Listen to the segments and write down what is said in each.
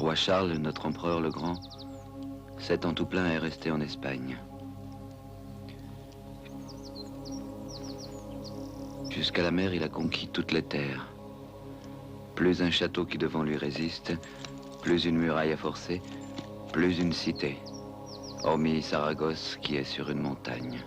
roi Charles, notre empereur le Grand, 7 ans tout plein est resté en Espagne. Jusqu'à la mer, il a conquis toutes les terres. Plus un château qui devant lui résiste, plus une muraille à forcer, plus une cité, hormis Saragosse qui est sur une montagne.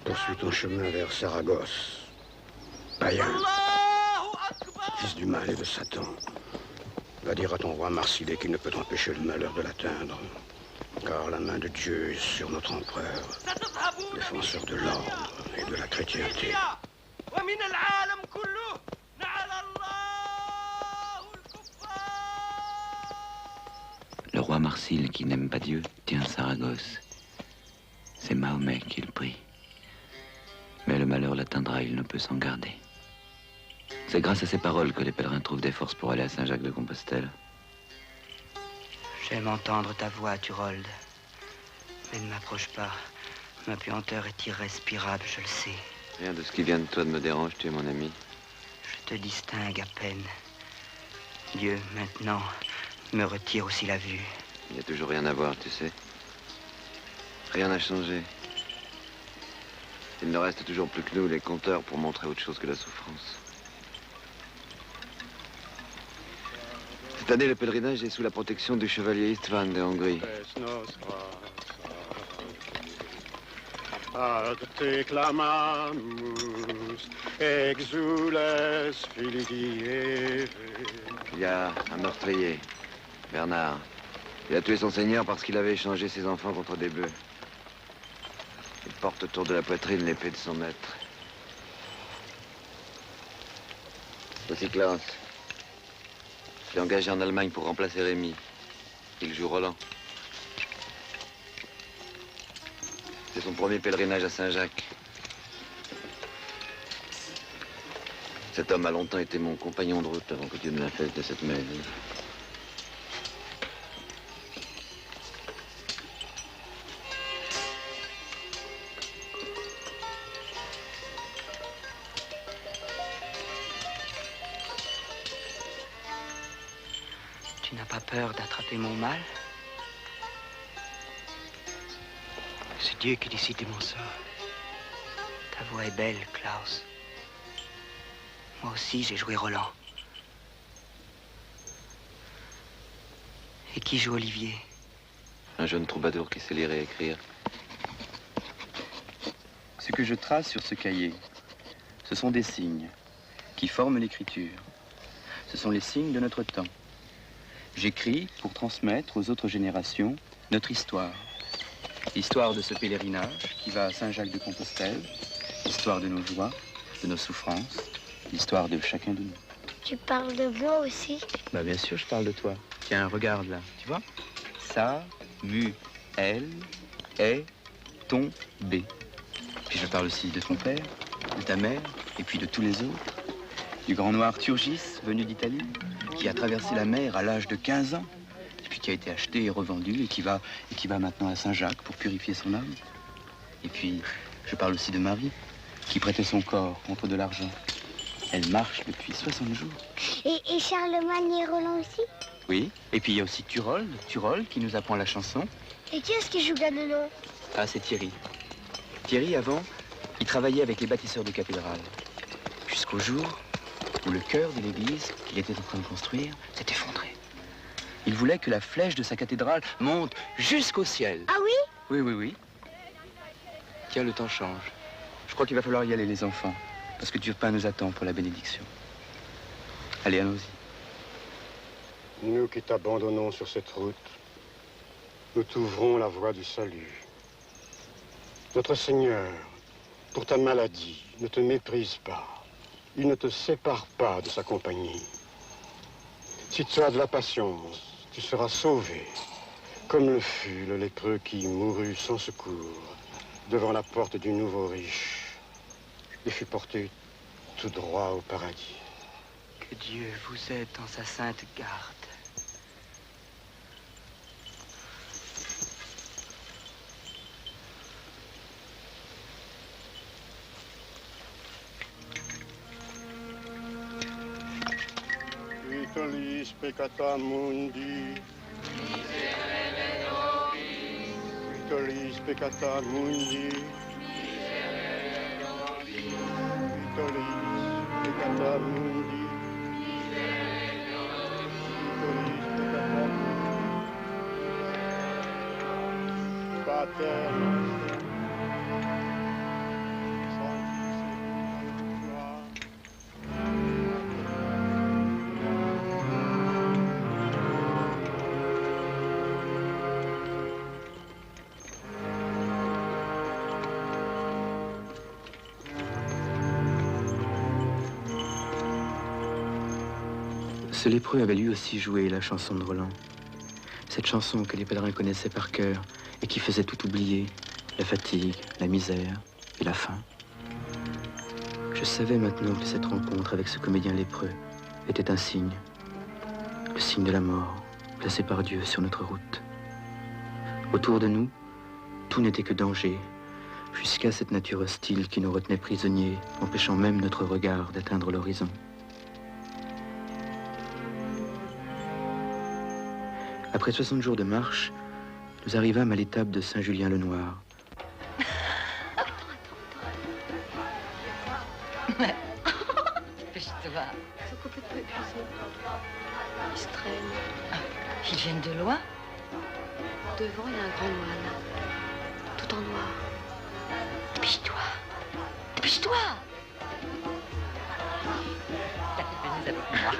Poursuis ton chemin vers Saragosse. Païen, fils du mal et de Satan, va dire à ton roi Marsilé qu'il ne peut empêcher le malheur de l'atteindre. Car la main de Dieu est sur notre empereur, défenseur de l'ordre et de la chrétienté. Le roi Marsile, qui n'aime pas Dieu, tient Saragosse. C'est Mahomet qui le prie. Mais le malheur l'atteindra, il ne peut s'en garder. C'est grâce à ces paroles que les pèlerins trouvent des forces pour aller à Saint-Jacques-de-Compostelle. J'aime entendre ta voix, Turold. Mais ne m'approche pas. Ma puanteur est irrespirable, je le sais. Rien de ce qui vient de toi ne me dérange, tu es mon ami. Je te distingue à peine. Dieu, maintenant, me retire aussi la vue. Il n'y a toujours rien à voir, tu sais. Rien n'a changé. Il ne reste toujours plus que nous, les conteurs, pour montrer autre chose que la souffrance. Cette année, le pèlerinage est sous la protection du chevalier Istvan de Hongrie. Il y a un meurtrier, Bernard. Il a tué son seigneur parce qu'il avait échangé ses enfants contre des bœufs. Il porte autour de la poitrine l'épée de son maître. Voici Klaus. Je l'ai engagé en Allemagne pour remplacer Rémy. Il joue Roland. C'est son premier pèlerinage à Saint-Jacques. Cet homme a longtemps été mon compagnon de route avant que Dieu me la fasse de cette maladie. Tu n'as pas peur d'attraper mon mal? C'est Dieu qui décide de mon sort. Ta voix est belle, Klaus. Moi aussi, j'ai joué Roland. Et qui joue Olivier? Un jeune troubadour qui sait lire et écrire. Ce que je trace sur ce cahier, ce sont des signes qui forment l'écriture. Ce sont les signes de notre temps. J'écris pour transmettre aux autres générations notre histoire. L'histoire de ce pèlerinage qui va à Saint-Jacques-de-Compostelle, l'histoire de nos joies, de nos souffrances, l'histoire de chacun de nous. Tu parles de moi aussi? Bah bien sûr, je parle de toi. Tiens, regarde là, tu vois? Ça, mu, elle, est, tombé. Puis je parle aussi de ton père, de ta mère, et puis de tous les autres. Du grand noir Turgis, venu d'Italie, qui a traversé la mer à l'âge de 15 ans, et puis qui a été acheté et revendu, et qui va maintenant à Saint-Jacques pour purifier son âme. Et puis, je parle aussi de Marie, qui prêtait son corps contre de l'argent. Elle marche depuis 60 jours. Et Charlemagne et Roland aussi? Oui, et puis il y a aussi Turold qui nous apprend la chanson. Et qui est-ce qui joue Ganelon? Ah, c'est Thierry. Thierry, avant, il travaillait avec les bâtisseurs de cathédrales. Jusqu'au jour où le chœur de l'église qu'il était en train de construire s'est effondré. Il voulait que la flèche de sa cathédrale monte jusqu'au ciel. Ah oui? Oui, oui, oui. Tiens, le temps change. Je crois qu'il va falloir y aller, les enfants, parce que Dieu Père nous attend pour la bénédiction. Allez, allons-y. Nous qui t'abandonnons sur cette route, nous t'ouvrons la voie du salut. Notre Seigneur, pour ta maladie, ne te méprise pas. Il ne te sépare pas de sa compagnie. Si tu as de la patience, tu seras sauvé, comme le fut le lépreux qui mourut sans secours devant la porte du nouveau riche et fut porté tout droit au paradis. Que Dieu vous aide dans sa sainte garde. Vitolis peccata mundi. Miserere nobis. Vitolis peccata mundi. Miserere nobis. Vitolis peccata mundi. Miserere nobis. Vitolis peccata mundi. Pater nostrum. Ce lépreux avait lui aussi joué la chanson de Roland. Cette chanson que les pèlerins connaissaient par cœur et qui faisait tout oublier, la fatigue, la misère et la faim. Je savais maintenant que cette rencontre avec ce comédien lépreux était un signe, le signe de la mort, placé par Dieu sur notre route. Autour de nous, tout n'était que danger, jusqu'à cette nature hostile qui nous retenait prisonniers, empêchant même notre regard d'atteindre l'horizon. Après 60 jours de marche, nous arrivâmes à l'étape de Saint-Julien-le-Noir. Dépêche-toi. Ils sont complètement épuisés. Ils se traînent. Ils viennent de loin? Devant, il y a un grand moine. Tout en noir. Dépêche-toi. Dépêche-toi. T'as fait venir avec moi.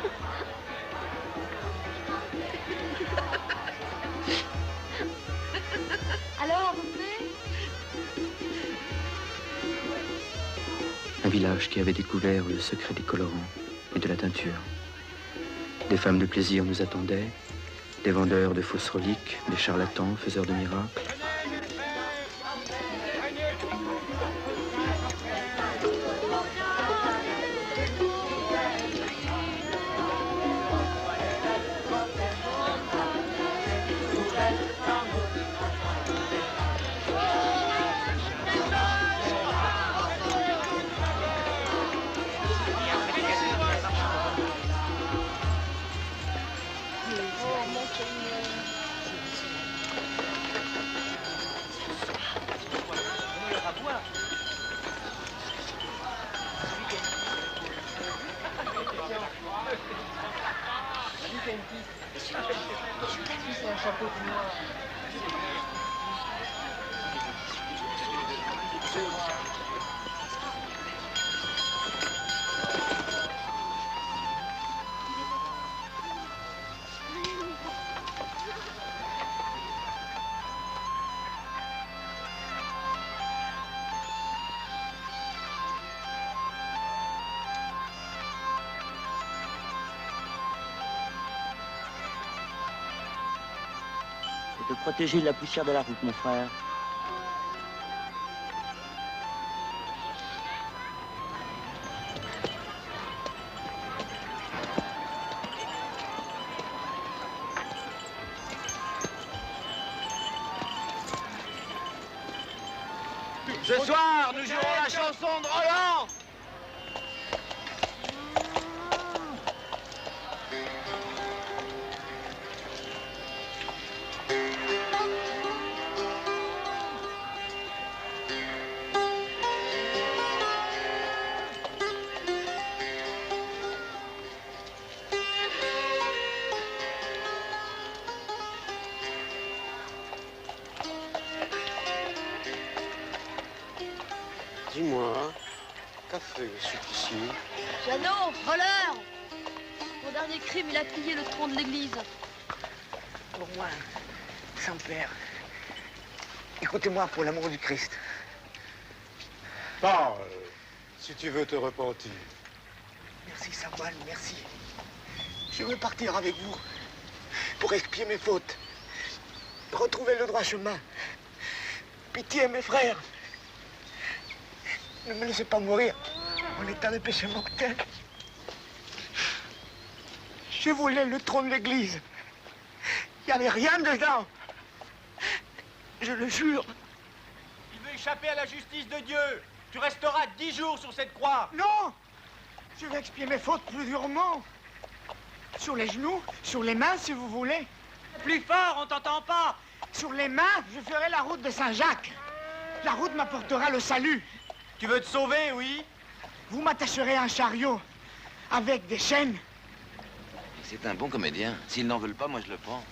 Alors, vous plaît? Un village qui avait découvert le secret des colorants et de la teinture. Des femmes de plaisir nous attendaient, des vendeurs de fausses reliques, des charlatans, faiseurs de miracles. De protéger de la poussière de la route, mon frère. Ce soir, nous jouerons la chanson de Roland. Dis-moi, qu'a fait ce supplicié? Jeannot, voleur! On dernier crime, il a pillé le tronc de l'église. Pour moi, Saint-Père, écoutez-moi pour l'amour du Christ. Parle, si tu veux te repentir. Merci, Saint-Paul, merci. Je veux partir avec vous pour expier mes fautes, retrouver le droit chemin. Pitié, mes frères. Ne me laissez pas mourir en état de péché mortel. Je voulais le trône de l'église. Il n'y avait rien dedans. Je le jure. Il veut échapper à la justice de Dieu. Tu resteras 10 jours sur cette croix. Non! Je vais expier mes fautes plus durement. Sur les genoux, sur les mains, si vous voulez. Plus fort, on t'entend pas. Sur les mains, je ferai la route de Saint-Jacques. La route m'apportera le salut. Tu veux te sauver, oui? Vous m'attacherez à un chariot avec des chaînes. C'est un bon comédien. S'ils n'en veulent pas, moi je le prends.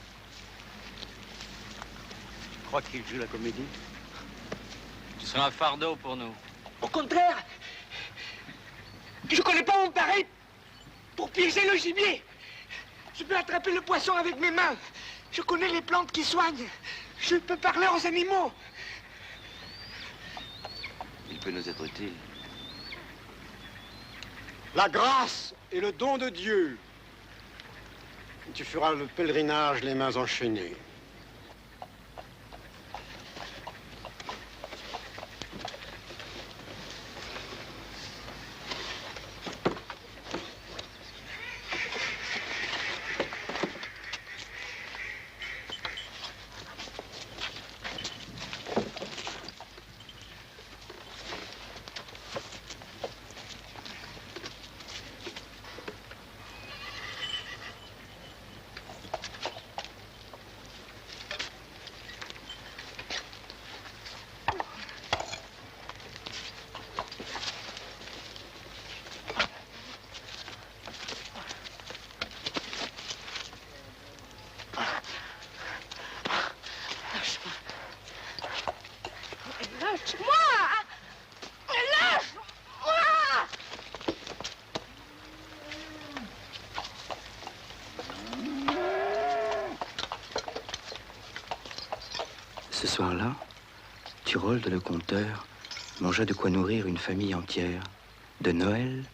Tu crois qu'il joue la comédie? Tu seras un fardeau pour nous. Au contraire, je connais pas mon pari pour piéger le gibier. Je peux attraper le poisson avec mes mains. Je connais les plantes qui soignent. Je peux parler aux animaux. Il peut nous être utile. La grâce est le don de Dieu. Tu feras le pèlerinage les mains enchaînées. Ce soir-là, Turold le conteur mangea de quoi nourrir une famille entière, de Noël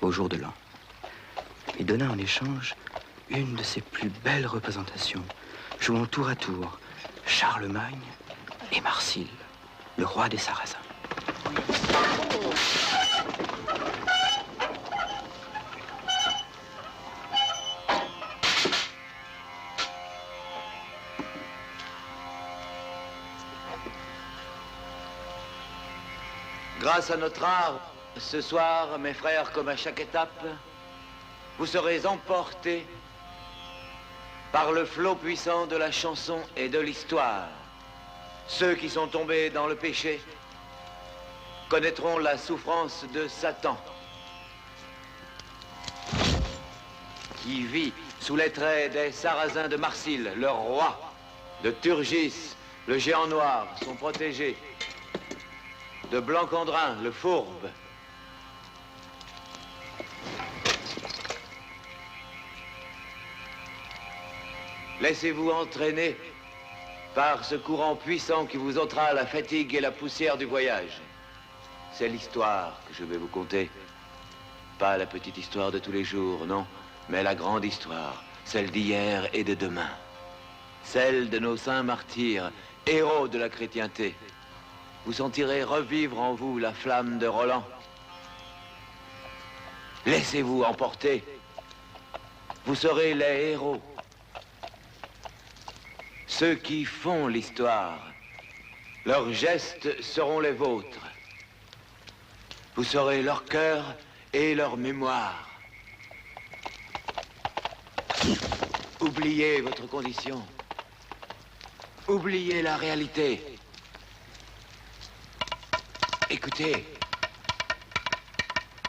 au jour de l'an. Il donna en échange une de ses plus belles représentations, jouant tour à tour Charlemagne et Marsile, le roi des Sarrasins. Grâce à notre art, ce soir, mes frères, comme à chaque étape, vous serez emportés par le flot puissant de la chanson et de l'histoire. Ceux qui sont tombés dans le péché connaîtront la souffrance de Satan, qui vit sous les traits des Sarrasins de Marsile, leur roi, de Turgis, le géant noir, son protégé, de Blancandrin, le fourbe. Laissez-vous entraîner par ce courant puissant qui vous ôtera la fatigue et la poussière du voyage. C'est l'histoire que je vais vous conter. Pas la petite histoire de tous les jours, non, mais la grande histoire, celle d'hier et de demain. Celle de nos saints martyrs, héros de la chrétienté. Vous sentirez revivre en vous la flamme de Roland. Laissez-vous emporter. Vous serez les héros. Ceux qui font l'histoire. Leurs gestes seront les vôtres. Vous serez leur cœur et leur mémoire. Oubliez votre condition. Oubliez la réalité. Écoutez.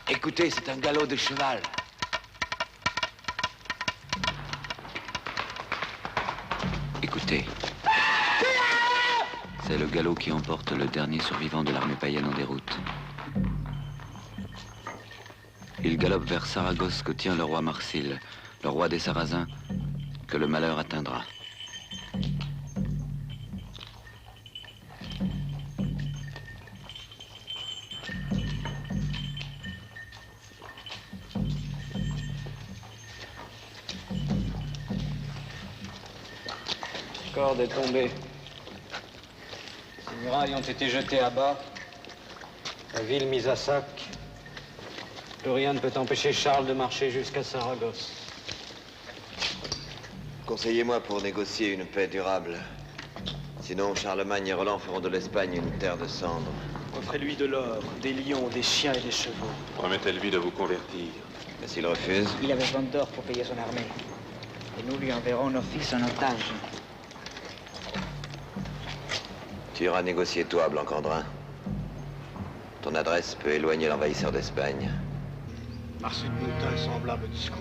Écoutez, c'est un galop de cheval. Écoutez. C'est le galop qui emporte le dernier survivant de l'armée païenne en déroute. Il galope vers Saragosse que tient le roi Marsile, le roi des Sarrasins, que le malheur atteindra. La corde est tombée. Les murailles ont été jetées à bas. La ville mise à sac. Plus rien ne peut empêcher Charles de marcher jusqu'à Saragosse. Conseillez-moi pour négocier une paix durable. Sinon, Charlemagne et Roland feront de l'Espagne une terre de cendres. Offrez-lui de l'or, des lions, des chiens et des chevaux. Promettez-lui de vous convertir. Mais s'il refuse? Il a besoin d'or pour payer son armée. Et nous lui enverrons nos fils en otage. Tu iras négocier toi, Blancandrin. Ton adresse peut éloigner l'envahisseur d'Espagne. Marcel nous tint un semblable discours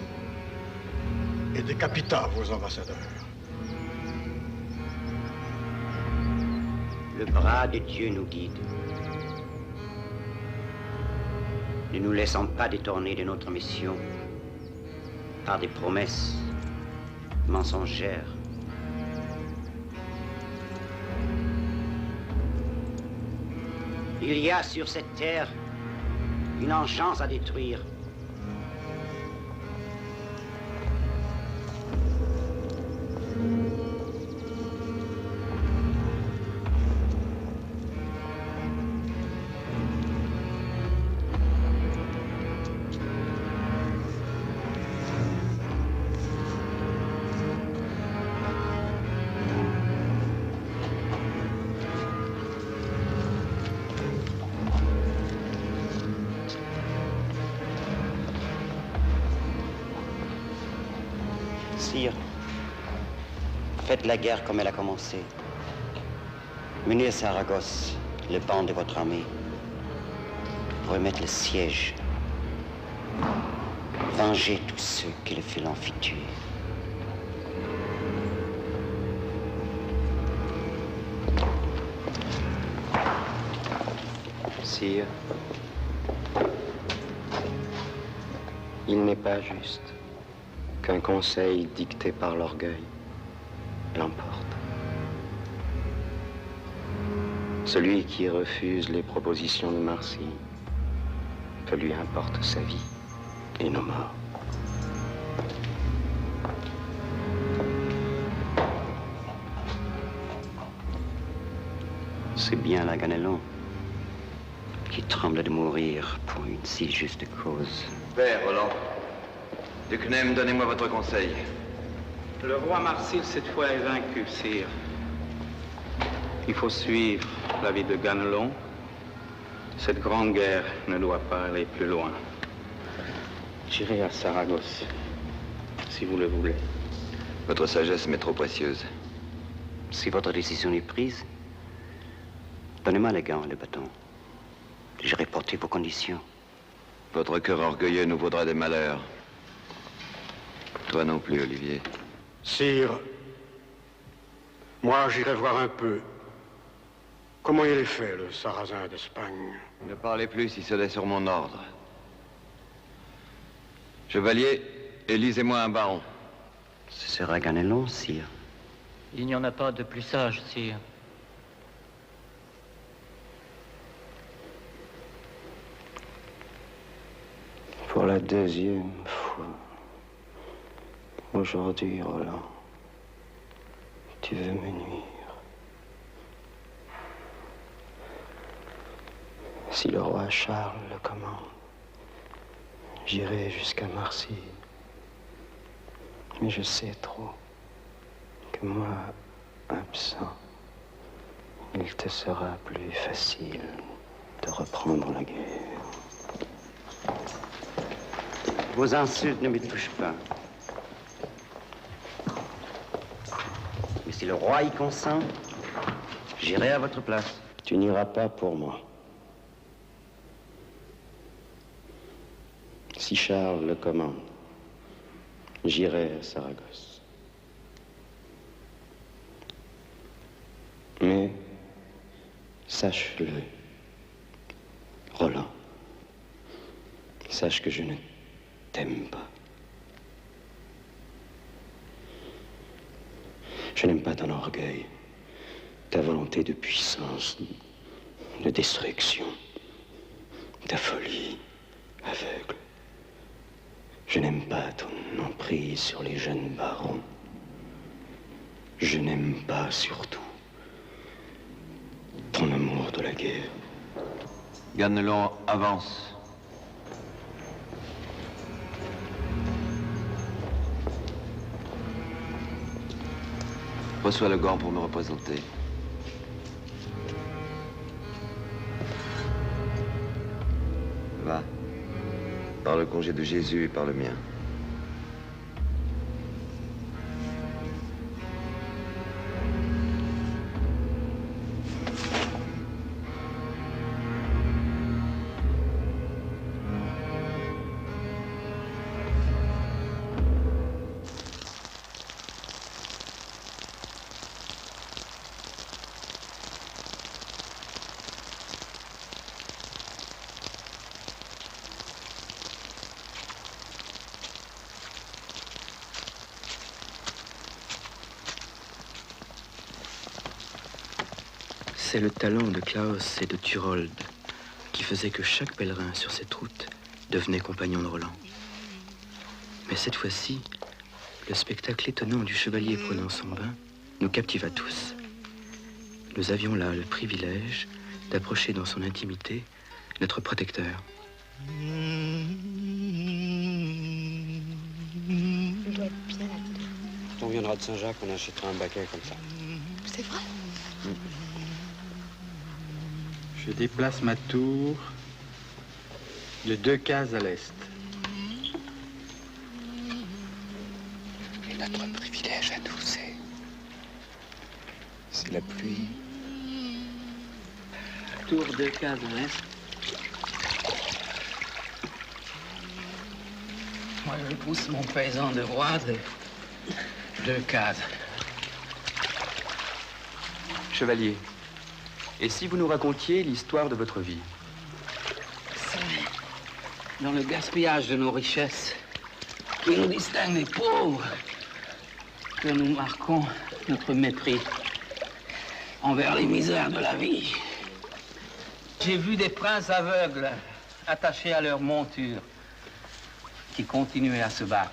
et décapita vos ambassadeurs. Le bras de Dieu nous guide. Ne nous laissons pas détourner de notre mission par des promesses mensongères. Il y a sur cette terre une engeance à détruire. Sire, faites la guerre comme elle a commencé. Menez à Saragosse le banc de votre armée. Remettre le siège. Vengez tous ceux que le félon fit tuer. Sire, il n'est pas juste qu'un conseil dicté par l'orgueil l'emporte. Celui qui refuse les propositions de Marcy, que lui importe sa vie et nos morts. C'est bien la Ganelon qui tremble de mourir pour une si juste cause. Père Roland, Duquesnem, donnez-moi votre conseil. Le roi Marsil, cette fois, est vaincu, sire. Il faut suivre l'avis de Ganelon. Cette grande guerre ne doit pas aller plus loin. J'irai à Saragosse, si vous le voulez. Votre sagesse m'est trop précieuse. Si votre décision est prise, donnez-moi les gants et le bâton. J'irai porter vos conditions. Votre cœur orgueilleux nous vaudra des malheurs. Toi non plus, Olivier. Sire, moi j'irai voir un peu comment il est fait, le Sarrasin d'Espagne. Ne parlez plus si cela est sur mon ordre. Chevalier, élisez-moi un baron. Ce sera Ganelon, sire. Il n'y en a pas de plus sage, sire. Pour la deuxième fois, aujourd'hui, Roland, tu veux me nuire. Si le roi Charles le commande, j'irai jusqu'à Marcy. Mais je sais trop que moi, absent, il te sera plus facile de reprendre la guerre. Vos insultes ne me touchent pas. Mais si le roi y consent, j'irai à votre place. Tu n'iras pas pour moi. Si Charles le commande, j'irai à Saragosse. Mais sache-le, Roland, sache que je ne t'aime pas. Je n'aime pas ton orgueil, ta volonté de puissance, de destruction, ta folie aveugle. Je n'aime pas ton emprise sur les jeunes barons. Je n'aime pas surtout ton amour de la guerre. Ganelon avance. Reçois le gant pour me représenter. Va. Par le congé de Jésus et par le mien. C'est le talent de Klaus et de Thurold qui faisait que chaque pèlerin sur cette route devenait compagnon de Roland. Mais cette fois-ci, le spectacle étonnant du chevalier prenant son bain nous captiva tous. Nous avions là le privilège d'approcher dans son intimité notre protecteur. Il doit être bien là-dedans. Quand on viendra de Saint-Jacques, on achètera un baquet comme ça. C'est vrai? Je déplace ma tour de 2 cases à l'est. Et notre privilège à nous, c'est la pluie. Tour 2 cases à l'est. Moi, je pousse mon paysan de roi de 2 cases. Chevalier, et si vous nous racontiez l'histoire de votre vie? C'est dans le gaspillage de nos richesses qui nous distingue des pauvres que nous marquons notre mépris envers les misères de la vie. J'ai vu des princes aveugles attachés à leur monture qui continuaient à se battre.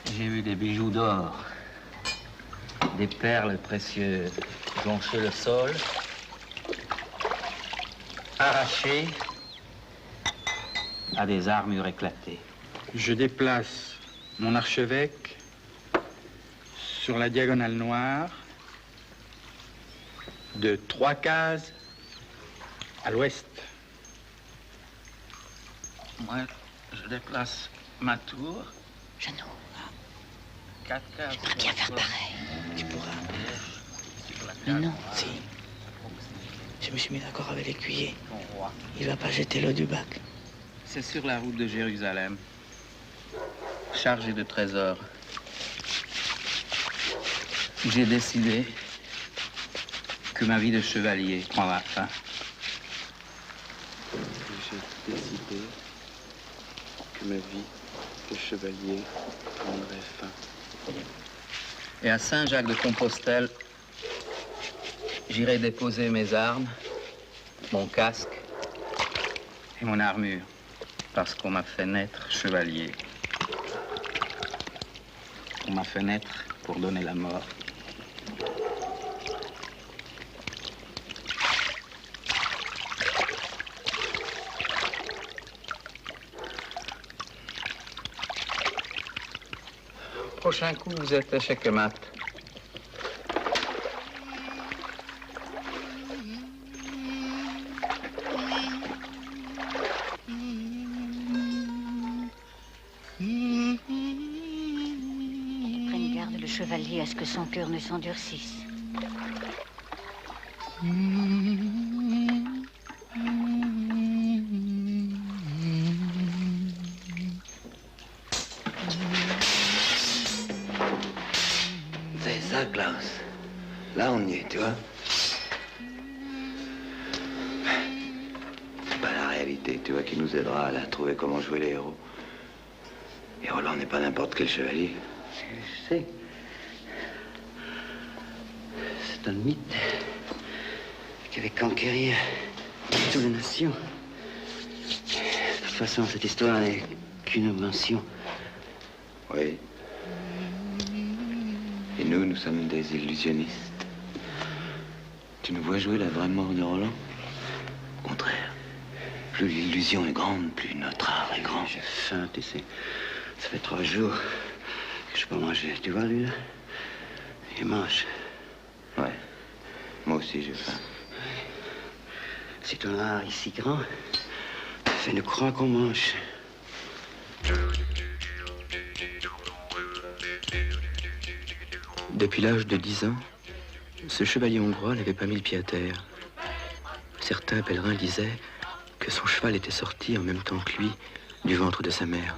J'ai vu des bijoux d'or, des perles précieuses joncher le sol, arrachées à des armures éclatées. Je déplace mon archevêque sur la diagonale noire de 3 cases à l'ouest. Moi, je déplace ma tour. Jeannot. 4 cases. J'aimerais bien faire pareil. Tu pourras. Mais non. Si. Je me suis mis d'accord avec l'écuyer. Il va pas jeter l'eau du bac. C'est sur la route de Jérusalem, chargé de trésors. J'ai décidé que ma vie de chevalier prendra fin. J'ai décidé que ma vie de chevalier prendrait fin. Et à Saint-Jacques-de-Compostelle, j'irai déposer mes armes, mon casque et mon armure, parce qu'on m'a fait naître chevalier. On m'a fait naître pour donner la mort. Prochain coup, vous êtes échec et mat. Prenne garde le chevalier à ce que son cœur ne s'endurcisse. C'est ça, Klaus. Là, on y est, tu vois. C'est pas la réalité, tu vois, qui nous aidera à trouver comment jouer les héros. Et Roland n'est pas n'importe quel chevalier. Je sais. C'est un mythe qui avait conquérir toutes les nations. De toute façon, cette histoire n'est qu'une invention. Oui. Et nous sommes des illusionnistes. Tu nous vois jouer la vraie mort de Roland? Au contraire. Plus l'illusion est grande, plus notre art est grand. J'ai faim, tu sais. Ça fait 3 jours que je peux manger. Tu vois, lui, là? Il mange. Ouais. Moi aussi, j'ai faim. Si ton art est si grand, fais-nous croire qu'on mange. Depuis l'âge de 10 ans, ce chevalier hongrois n'avait pas mis le pied à terre. Certains pèlerins disaient que son cheval était sorti en même temps que lui du ventre de sa mère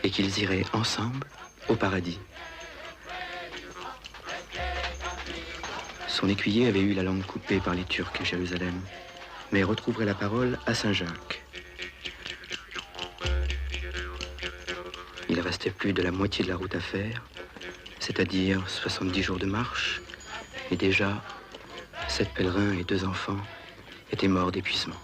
et qu'ils iraient ensemble au paradis. Son écuyer avait eu la langue coupée par les Turcs à Jérusalem, mais retrouverait la parole à Saint-Jacques. Il restait plus de la moitié de la route à faire, c'est-à-dire 70 jours de marche, et déjà, 7 pèlerins et 2 enfants étaient morts d'épuisement.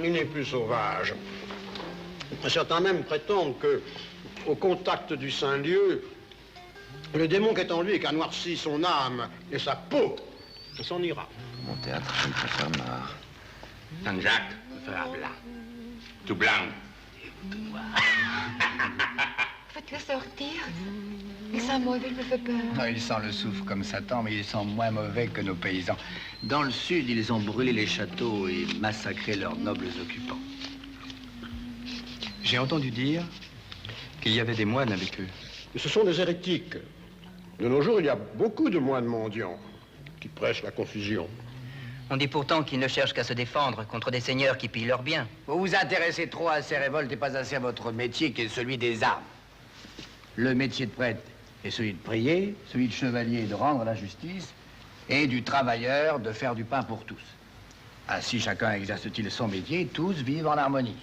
Il n'est plus sauvage. Certains même prétendent que, au contact du Saint-Lieu, le démon qui est en lui et qui a noirci son âme et sa peau s'en ira. Mon théâtre, je me préfère marre. Saint-Jacques me fera blanc. Tout blanc. Faites-le sortir. Il sent mauvais, il me fait peur. Non, il sent le soufre comme Satan, mais il sent moins mauvais que nos paysans. Dans le sud, ils ont brûlé les châteaux et massacré leurs nobles occupants. J'ai entendu dire qu'il y avait des moines avec eux. Ce sont des hérétiques. De nos jours, il y a beaucoup de moines mendiants qui prêchent la confusion. On dit pourtant qu'ils ne cherchent qu'à se défendre contre des seigneurs qui pillent leurs biens. Vous vous intéressez trop à ces révoltes et pas assez à votre métier qui est celui des armes. Le métier de prêtre est celui de prier, celui de chevalier de rendre la justice et du travailleur de faire du pain pour tous. Ainsi, chacun exerce-t-il son métier, tous vivent en harmonie.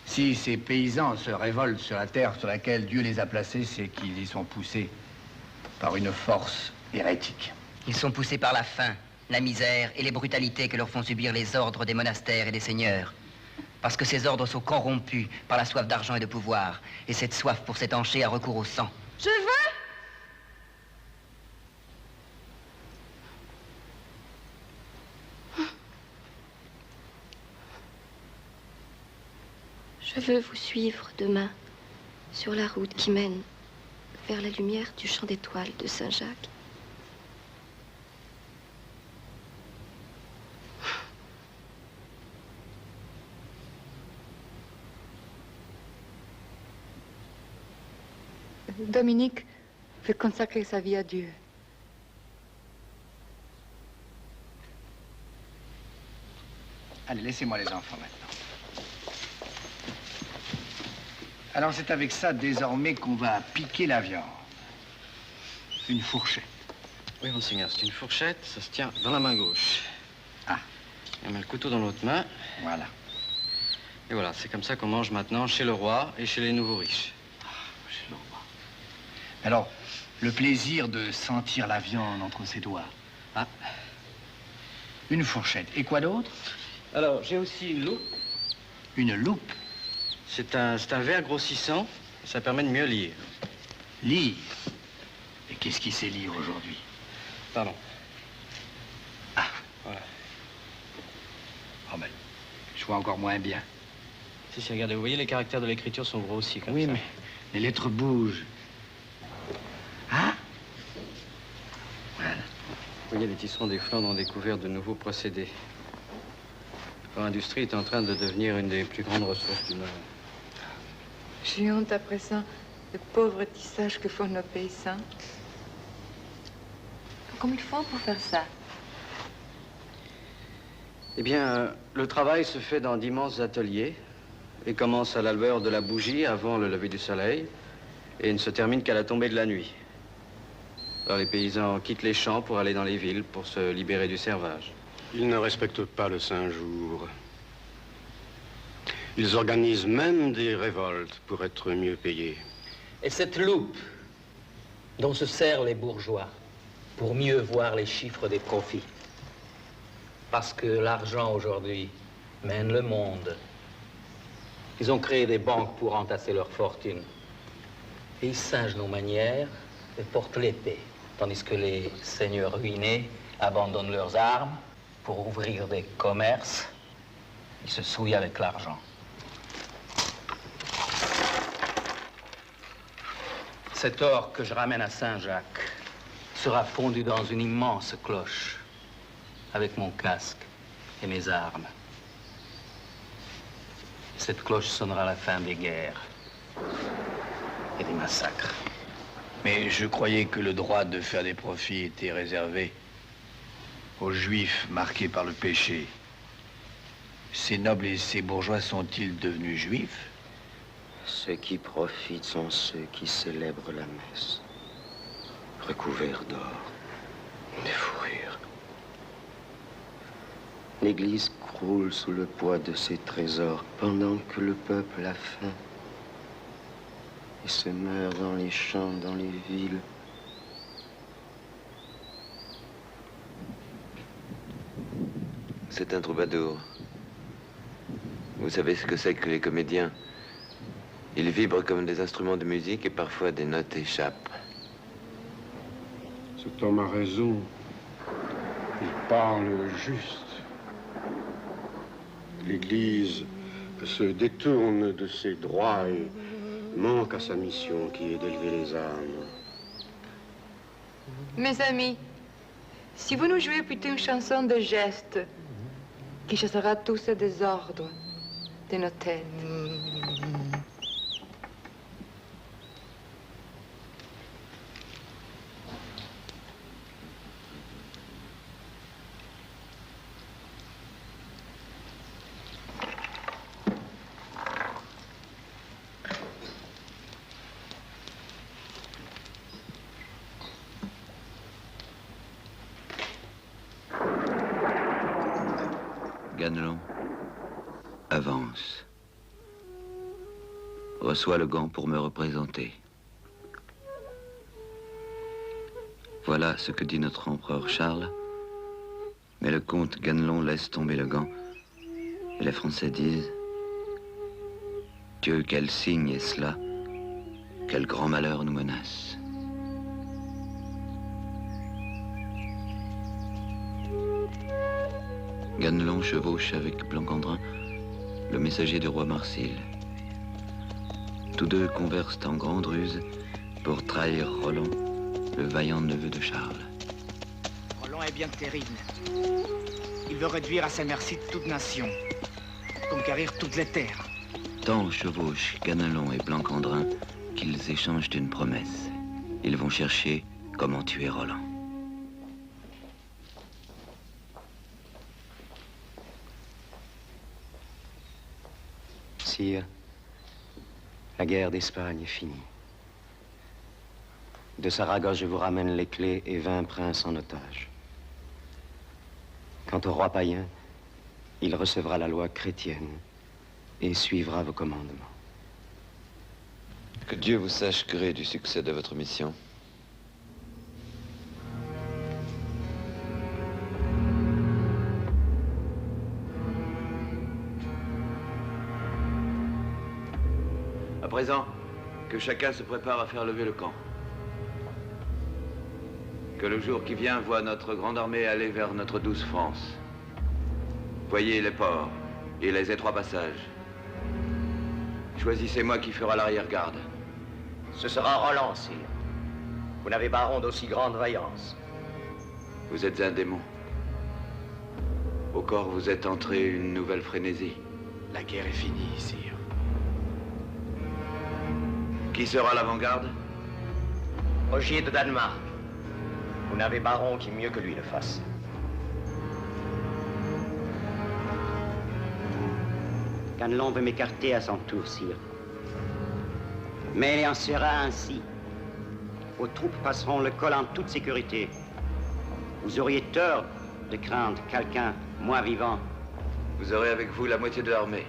Si ces paysans se révoltent sur la terre sur laquelle Dieu les a placés, c'est qu'ils y sont poussés par une force hérétique. Ils sont poussés par la faim, la misère et les brutalités que leur font subir les ordres des monastères et des seigneurs. Parce que ces ordres sont corrompus par la soif d'argent et de pouvoir. Et cette soif pour s'étancher a recours au sang. Je veux. Je veux vous suivre demain sur la route qui mène vers la lumière du champ d'étoiles de Saint-Jacques. Dominique veut consacrer sa vie à Dieu. Allez, laissez-moi les enfants maintenant. Alors c'est avec ça désormais qu'on va piquer la viande. Une fourchette. Oui, monseigneur, c'est une fourchette, ça se tient dans la main gauche. Ah. Et on met le couteau dans l'autre main. Voilà. Et voilà, c'est comme ça qu'on mange maintenant chez le roi et chez les nouveaux riches. Chez le roi. Alors, le plaisir de sentir la viande entre ses doigts. Ah. Une fourchette. Et quoi d'autre? Alors, j'ai aussi une loupe. Une loupe? C'est un verre grossissant, ça permet de mieux lire. Lire? Et qu'est-ce qui sait lire aujourd'hui? Pardon. Ah. Voilà. Oh ben, je vois encore moins bien. Si, regardez, vous voyez, les caractères de l'écriture sont gros aussi, comme oui, ça. Mais les lettres bougent. Ah? Voilà. Vous voyez, les tisserands des Flandres ont découvert de nouveaux procédés. Leur industrie est en train de devenir une des plus grandes ressources du monde. J'ai honte à présent le pauvre tissage que font nos paysans. Comment ils font pour faire ça? Eh bien, le travail se fait dans d'immenses ateliers et commence à la lueur de la bougie avant le lever du soleil. et ne se termine qu'à la tombée de la nuit. Alors les paysans quittent les champs pour aller dans les villes pour se libérer du servage. Ils ne respectent pas le Saint-Jour. Ils organisent même des révoltes pour être mieux payés. Et cette loupe dont se servent les bourgeois pour mieux voir les chiffres des profits. Parce que l'argent aujourd'hui mène le monde. Ils ont créé des banques pour entasser leur fortune. Et ils singent nos manières et portent l'épée. Tandis que les seigneurs ruinés abandonnent leurs armes pour ouvrir des commerces. Ils se souillent avec l'argent. Cet or que je ramène à Saint-Jacques sera fondu dans une immense cloche avec mon casque et mes armes. Cette cloche sonnera la fin des guerres et des massacres. Mais je croyais que le droit de faire des profits était réservé aux Juifs marqués par le péché. Ces nobles et ces bourgeois sont-ils devenus juifs? Ceux qui profitent sont ceux qui célèbrent la messe, recouverts d'or, de fourrures. L'Église croule sous le poids de ses trésors pendant que le peuple a faim et se meurt dans les champs, dans les villes. C'est un troubadour. Vous savez ce que c'est que les comédiens? Ils vibrent comme des instruments de musique et parfois des notes échappent. Cet homme a raison. Il parle juste. L'Église se détourne de ses droits et manque à sa mission qui est d'élever les âmes. Mes amis, si vous nous jouez plutôt une chanson de gestes qui chassera tout ce désordre de nos têtes. Ganelon avance. Reçoit le gant pour me représenter. Voilà ce que dit notre empereur Charles. Mais le comte Ganelon laisse tomber le gant. Et les Français disent: Dieu, quel signe est cela? Quel grand malheur nous menace. Ganelon chevauche avec Blancandrin, le messager du roi Marsile. Tous deux conversent en grande ruse pour trahir Roland, le vaillant neveu de Charles. Roland est bien terrible. Il veut réduire à sa merci toute nation, conquérir toutes les terres. Tant chevauchent Ganelon et Blancandrin qu'ils échangent une promesse. Ils vont chercher comment tuer Roland. Sire, la guerre d'Espagne est finie. De Saragosse, je vous ramène les clés et 20 princes en otage. Quant au roi païen, il recevra la loi chrétienne et suivra vos commandements. Que Dieu vous sache gré du succès de votre mission. À présent, que chacun se prépare à faire lever le camp. Que le jour qui vient voit notre grande armée aller vers notre douce France. Voyez les ports et les étroits passages. Choisissez-moi qui fera l'arrière-garde. Ce sera Roland, sire. Vous n'avez baron d'aussi grande vaillance. Vous êtes un démon. Au corps vous êtes entré une nouvelle frénésie. La guerre est finie, sire. Qui sera l'avant-garde? Ogier de Danemark. Vous n'avez baron qui mieux que lui le fasse. Ganelon veut m'écarter à son tour, sire. Mais il en sera ainsi. Vos troupes passeront le col en toute sécurité. Vous auriez tort de craindre quelqu'un, moi vivant. Vous aurez avec vous la moitié de l'armée.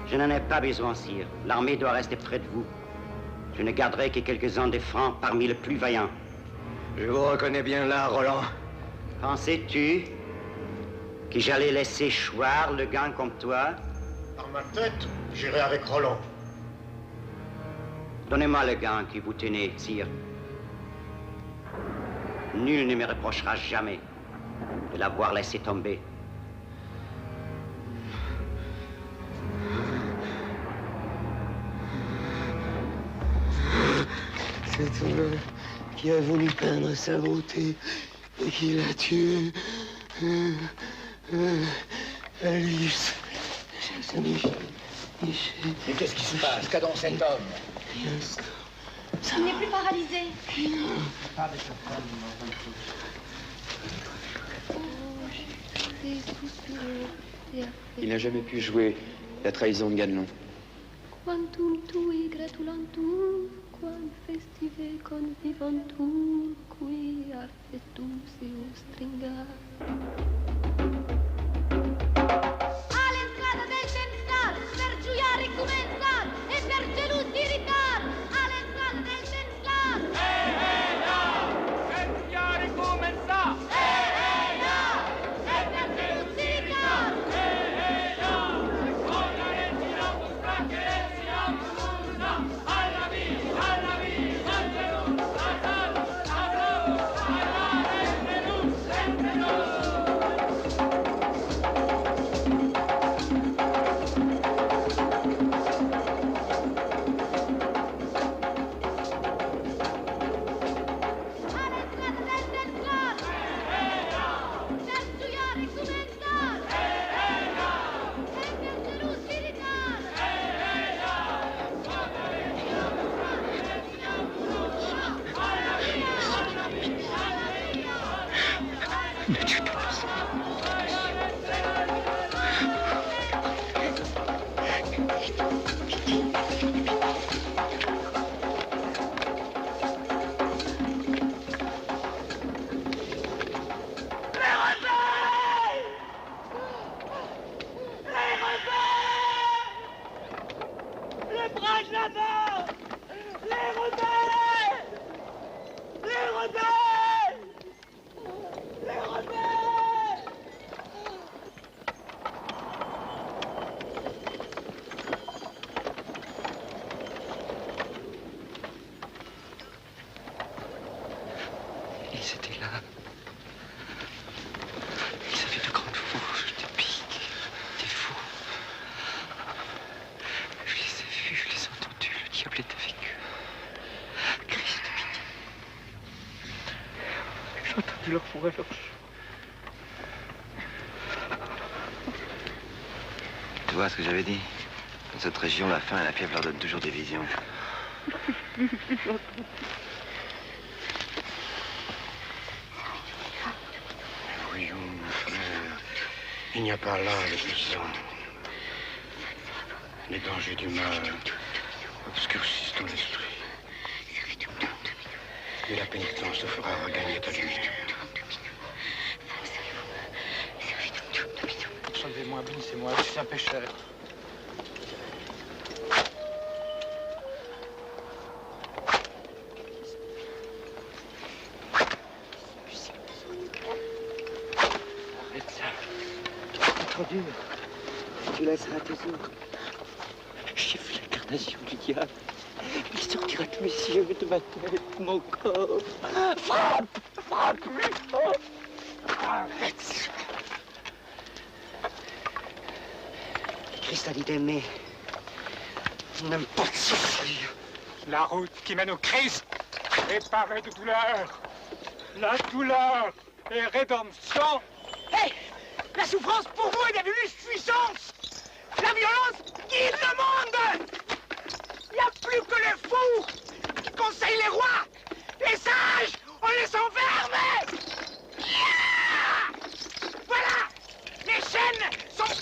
Je n'en ai pas besoin, sire. L'armée doit rester près de vous. Je ne garderai que quelques-uns des Francs parmi les plus vaillants. Je vous reconnais bien là, Roland. Pensais-tu que j'allais laisser choir le gant comme toi? Par ma tête, j'irai avec Roland. Donnez-moi le gant que vous tenez, sire. Nul ne me reprochera jamais de l'avoir laissé tomber. C'est un homme qui a voulu peindre sa beauté et qui l'a tué. Alice. Mais qu'est-ce qui se passe? Qu'a donc cet homme? Il n'est plus paralysé. Il n'a jamais pu jouer la trahison de Ganelon. Quantum tui gratulantur, quam festive convivantur, qui affectus eus stringat. All'entrata del Tenstar, per gioiare e comenzar, e per gelus irritar, all'entrata del Tenstar. Per gioiare e comenzar. E per gelus irritar. Con la regina vostra che siamo l'una, alla vita, al gelus, sempre noi. Ils étaient là. Ils avaient de grandes fourches, des piques, des fous. Je les ai vus, je les ai entendus. Le diable est avec eux. Christ de pitié. J'ai entendu leur voix, leur chant. Tu vois ce que j'avais dit? Dans cette région, la faim et la fièvre leur donnent toujours des visions. Voyons, mon frère, il n'y a pas là le sang. Les dangers du mal obscurcissent ton esprit. Mais la pénitence te fera regagner ta lumière. Sauvez-moi, bénissez-moi, je suis un pécheur. Arrête ça. C'est trop dur. Tu laisseras tes autres. J'ai vu l'incarnation du diable. Il sortira tous les cieux de ma tête, mon corps. Frappe! Frappe-lui! Oh. Arrête ça. Christ a dit d'aimer. N'aime pas de souffrir. La route qui mène au Christ est parée de douleur. La douleur est rédemption. Hé! La souffrance pour vous est devenue puissance. La violence guide le monde. Il n'y a plus que les fous qui conseillent les rois. Les sages, on les enferme. Voilà. Les chaînes sont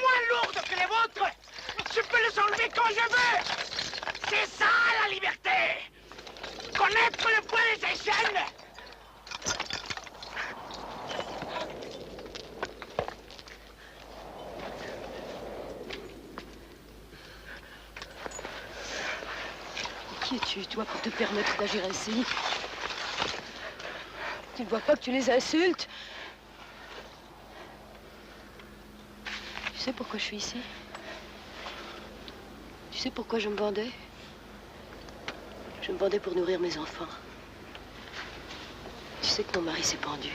moins lourdes que les vôtres. Je peux les enlever quand je veux. C'est ça la liberté! Connaître le poids de ses chaînes! Qui es-tu, toi, pour te permettre d'agir ainsi? Tu ne vois pas que tu les insultes? Tu sais pourquoi je suis ici? Tu sais pourquoi je me vendais? Je me vendais pour nourrir mes enfants. Tu sais que ton mari s'est pendu.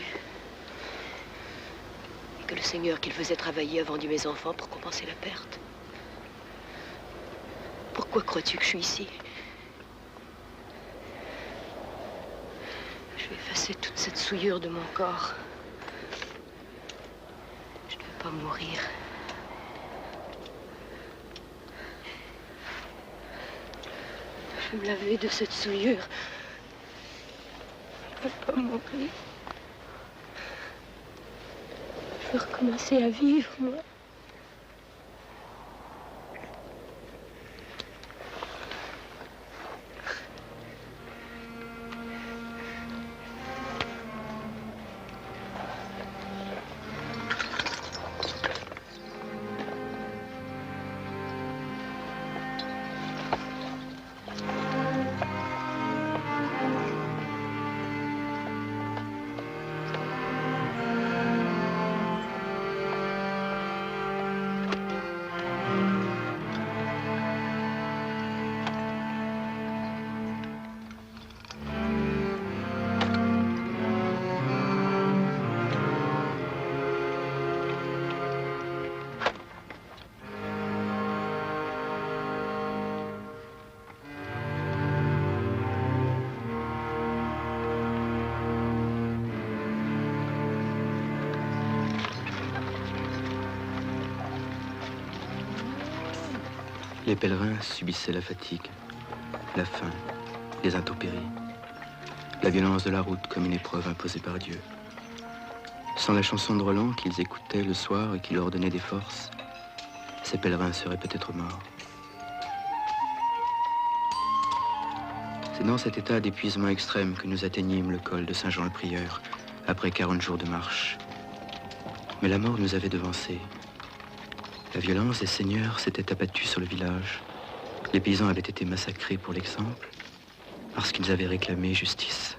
Et que le seigneur qu'il faisait travailler a vendu mes enfants pour compenser la perte. Pourquoi crois-tu que je suis ici? Je vais effacer toute cette souillure de mon corps. Je ne veux pas mourir. Je veux me laver de cette souillure. Je ne veux pas mourir. Je veux recommencer à vivre, moi. Les pèlerins subissaient la fatigue, la faim, les intempéries, la violence de la route comme une épreuve imposée par Dieu. Sans la chanson de Roland qu'ils écoutaient le soir et qui leur donnait des forces, ces pèlerins seraient peut-être morts. C'est dans cet état d'épuisement extrême que nous atteignîmes le col de Saint-Jean-le-Prieur, après 40 jours de marche. Mais la mort nous avait devancés. La violence des seigneurs s'était abattue sur le village. Les paysans avaient été massacrés pour l'exemple, parce qu'ils avaient réclamé justice.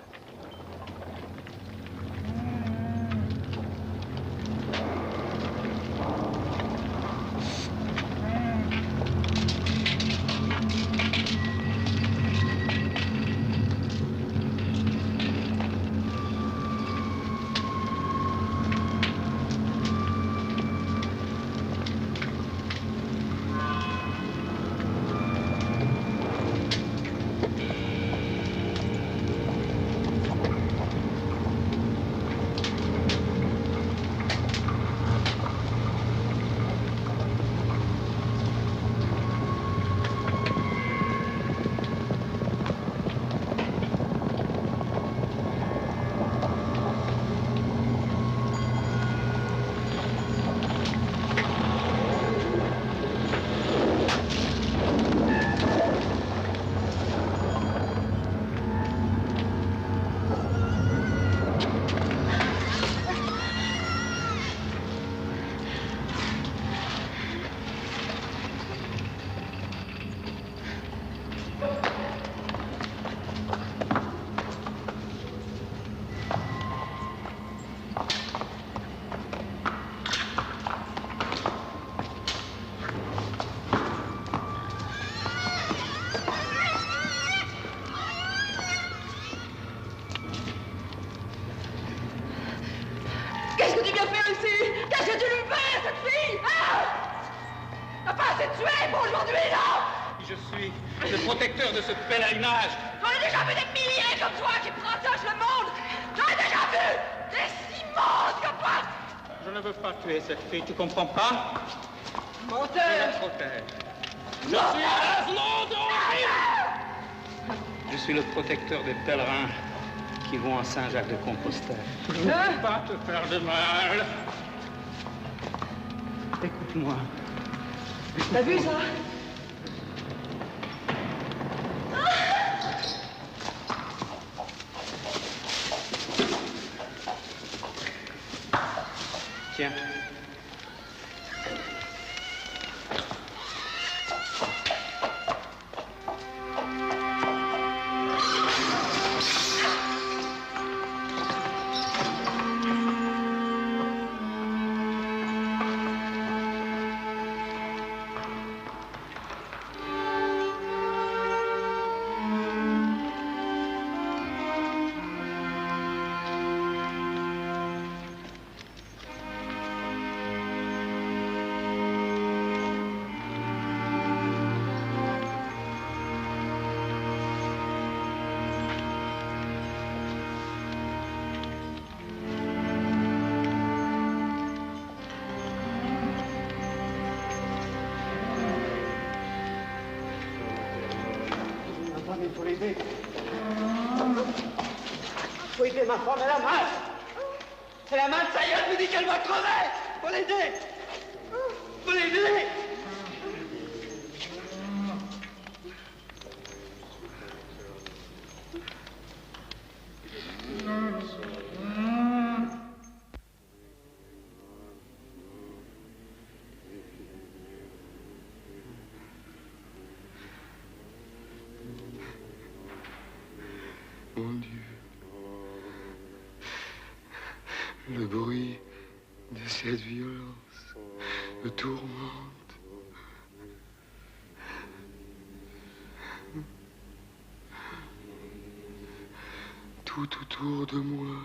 Qu'est-ce que tu viens faire ici? Qu'est-ce que tu lui fais à cette fille? Ah! T'as pas assez tué pour aujourd'hui, non? Je suis le protecteur de ce pèlerinage. J'en ai déjà vu des milliers comme toi qui partagent le monde. J'en ai déjà vu des immenses comme toi. Je ne veux pas tuer cette fille, tu comprends pas? Menteur! Je la protège. Je suis Laszlo d'Orville. Je suis le protecteur des pèlerins qui vont à Saint-Jacques-de-Compostelle. Je ne veux pas te faire de mal. Écoute-moi. T'as vu ça? il faut l'aider. Faut aider ma femme, elle a mal. Elle a mal, ça y est, elle me dit qu'elle va crever. Faut l'aider. Faut l'aider. Mon Dieu, le bruit de cette violence me tourmente. Tout autour de moi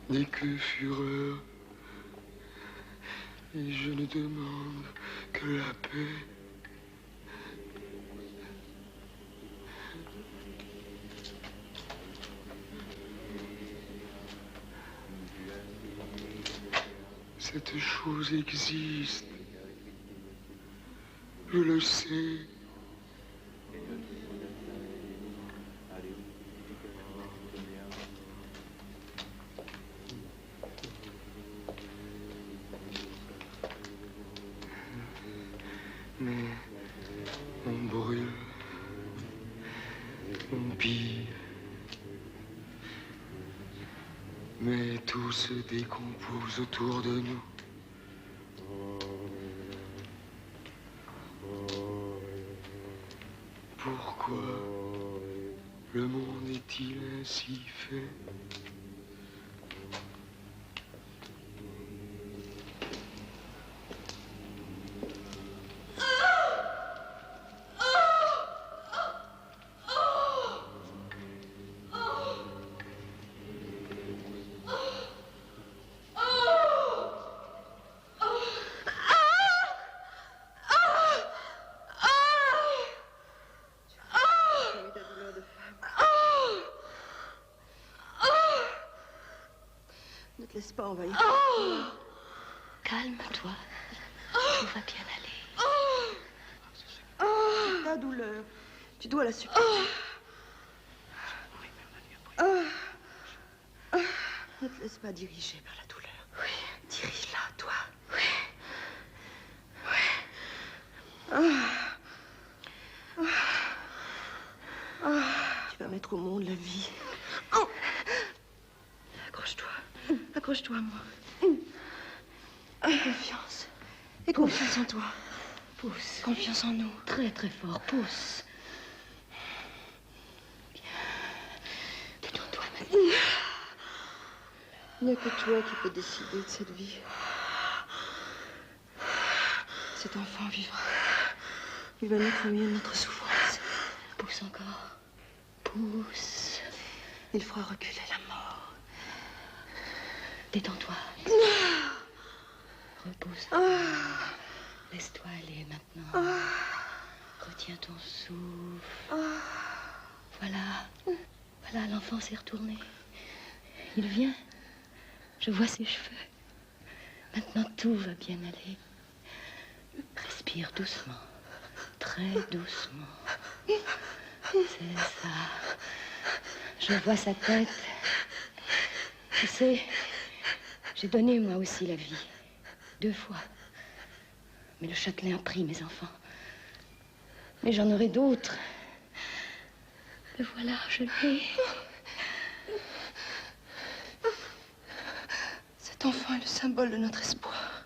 n'est que fureur, et je ne demande que la paix. Cette chose existe. Je le sais. Mais on brûle, on pille. Mais tout se décompose autour de nous. Pourquoi le monde est-il ainsi fait? Ne te laisse pas envahir. Calme-toi. Tout va bien aller. Ta douleur, tu dois la supporter. Ne te laisse pas diriger par la douleur. Oui. Dirige-la, toi. Tu vas mettre au monde la vie. Accroche-toi. Accroche-toi à moi. Aie confiance. Aie confiance en toi. Pousse. Confiance en nous. Très très fort. Pousse. Détends-toi maintenant. Il n'y a que toi qui peux décider de cette vie. Cet enfant vivra. Il va naître au milieu de notre souffrance. Pousse encore. Pousse. Il fera reculer la mort. Détends-toi. Repousse. Laisse-toi aller maintenant. Retiens ton souffle. Voilà. Voilà, l'enfant s'est retourné. Il vient. Je vois ses cheveux. Maintenant, tout va bien aller. Respire doucement. Très doucement. C'est ça. Je vois sa tête. Tu sais, j'ai donné moi aussi la vie. 2 fois. Mais le Châtelain a pris mes enfants. Mais j'en aurai d'autres. Le voilà, je l'ai. Cet enfant est le symbole de notre espoir.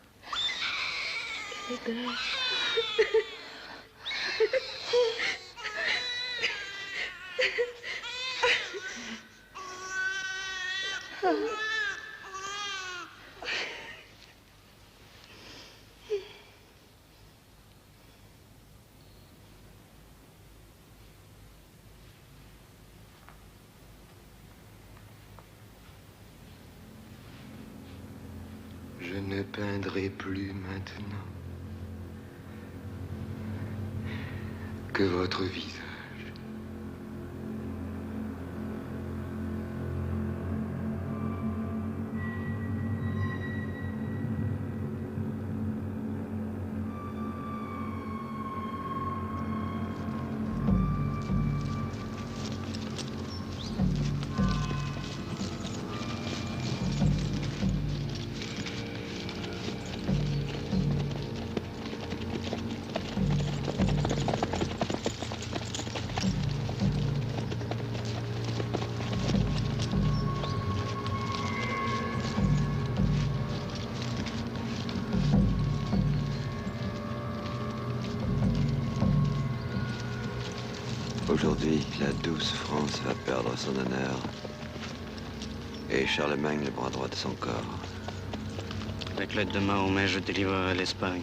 Elle est belle. Je ne peindrai plus maintenant que votre visage. Aujourd'hui, la douce France va perdre son honneur. Et Charlemagne le bras droit de son corps. Avec l'aide de Mahomet, je délivrerai l'Espagne.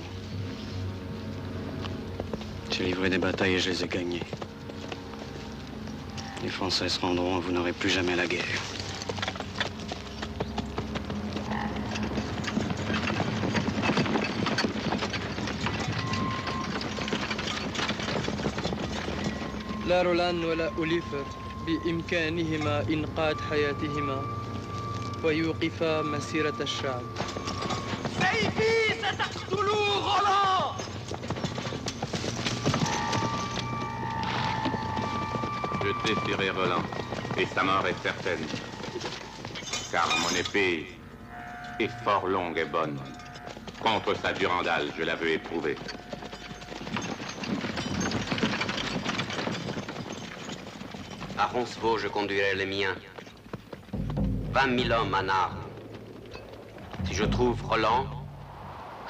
J'ai livré des batailles et je les ai gagnées. Les Français se rendront et vous n'aurez plus jamais la guerre. لا رولان ولا أوليفر بإمكانهما إنقاذ حياتهما ويوقفا مسيرة الشعب. سيفي ستقتلوا روland! Je défierai Roland, et sa mort est certaine. Car mon épée est fort longue et bonne. Contre sa durandale, je la veux éprouver. À Roncevaux, je conduirai les miens. 20 000 hommes en armes. Si je trouve Roland,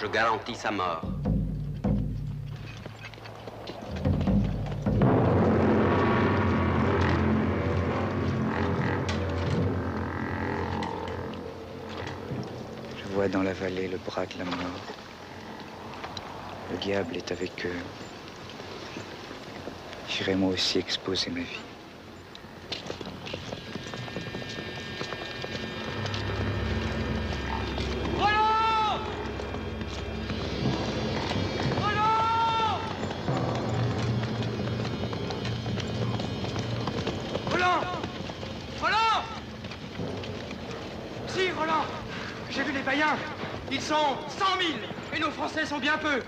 je garantis sa mort. Je vois dans la vallée le bras de la mort. Le diable est avec eux. J'irai moi aussi exposer ma vie. Ils sont 100 000 et nos Français sont bien peu.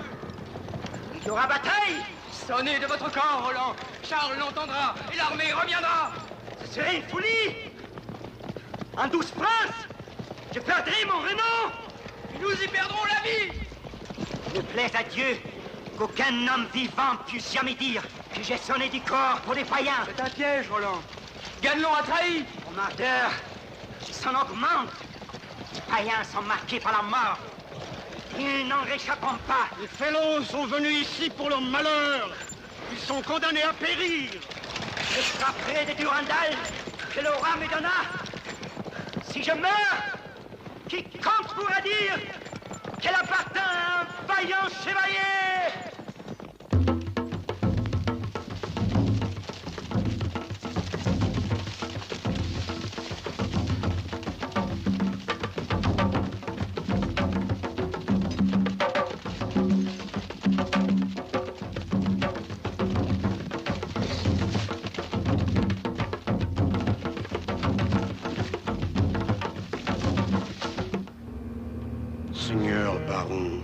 Il y aura bataille. Sonnez de votre corps, Roland. Charles l'entendra et l'armée reviendra. Ce serait une folie. En 12 princes, je perdrai mon renom. Et nous y perdrons la vie. Il ne plaise à Dieu qu'aucun homme vivant puisse jamais dire que j'ai sonné du corps pour les païens. C'est un piège, Roland. Ganelon a trahi. Mon ardeur s'en augmente. Les païens sont marqués par la mort. Ils n'en réchapperont pas. Les Fellows sont venus ici pour leur malheur. Ils sont condamnés à périr. Je frapperai des Durandal que le roi me donna. Si je meurs, quiconque pourra dire qu'elle appartient à un vaillant chevalier. Seigneur baron,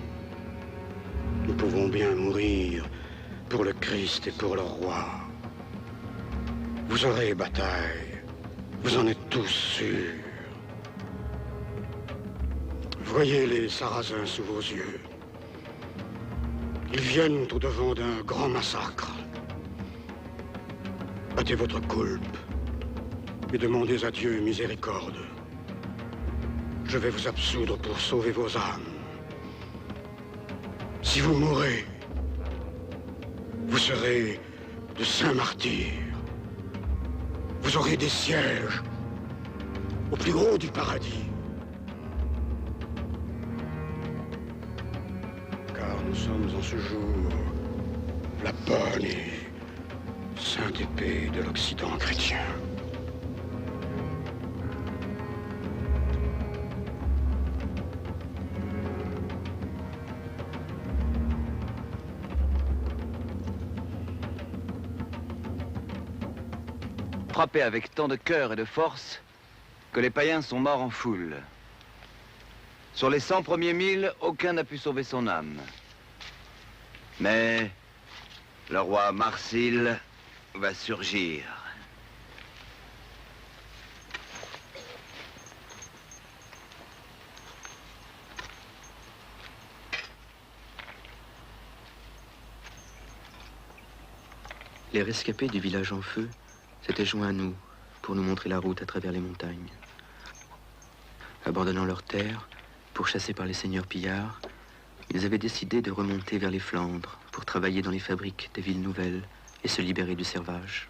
nous pouvons bien mourir pour le Christ et pour le roi. Vous aurez bataille, vous en êtes tous sûrs. Voyez les Sarrasins sous vos yeux. Ils viennent au-devant d'un grand massacre. Battez votre coulpe et demandez à Dieu miséricorde. Je vais vous absoudre pour sauver vos âmes. Si vous mourrez, vous serez de saints martyrs. Vous aurez des sièges au plus haut du paradis. Car nous sommes en ce jour la bonne et sainte épée de l'Occident chrétien. Frappé avec tant de cœur et de force que les païens sont morts en foule. Sur les 100 premiers 1000, aucun n'a pu sauver son âme. Mais le roi Marsile va surgir. Les rescapés du village en feu s'étaient joints à nous pour nous montrer la route à travers les montagnes. Abandonnant leurs terres, pourchassés par les seigneurs pillards, ils avaient décidé de remonter vers les Flandres pour travailler dans les fabriques des villes nouvelles et se libérer du servage.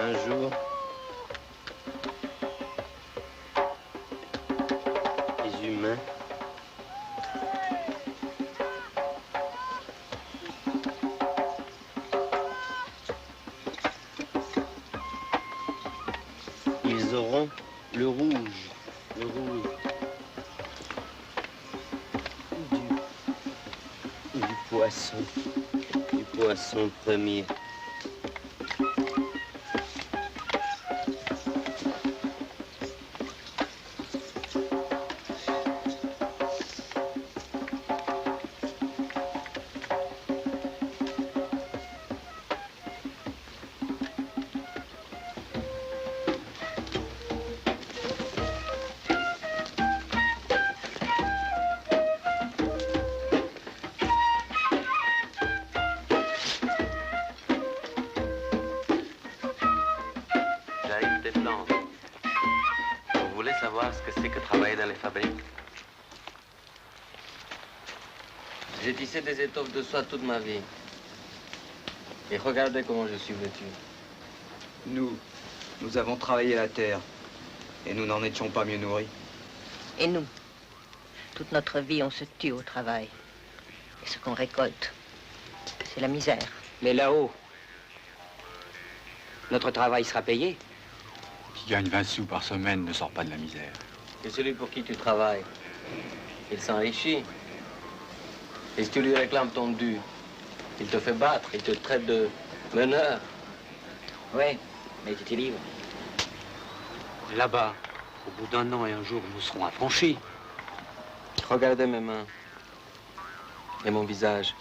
Un jour, les humains ils auront le rouge du poisson premier. Vous voulez savoir ce que c'est que travailler dans les fabriques? J'ai tissé des étoffes de soie toute ma vie. Et regardez comment je suis vêtu. Nous avons travaillé la terre. Et nous n'en étions pas mieux nourris. Et nous, toute notre vie, on se tue au travail. Et ce qu'on récolte, c'est la misère. Mais là-haut, notre travail sera payé. Qui gagne 20 sous par semaine ne sort pas de la misère. Et celui pour qui tu travailles, il s'enrichit. Et si tu lui réclames ton dû, il te fait battre, il te traite de meneur. Oui, mais tu t'es libre. Là-bas, au bout d'un an et un jour, nous serons affranchis. Regardez mes mains et mon visage.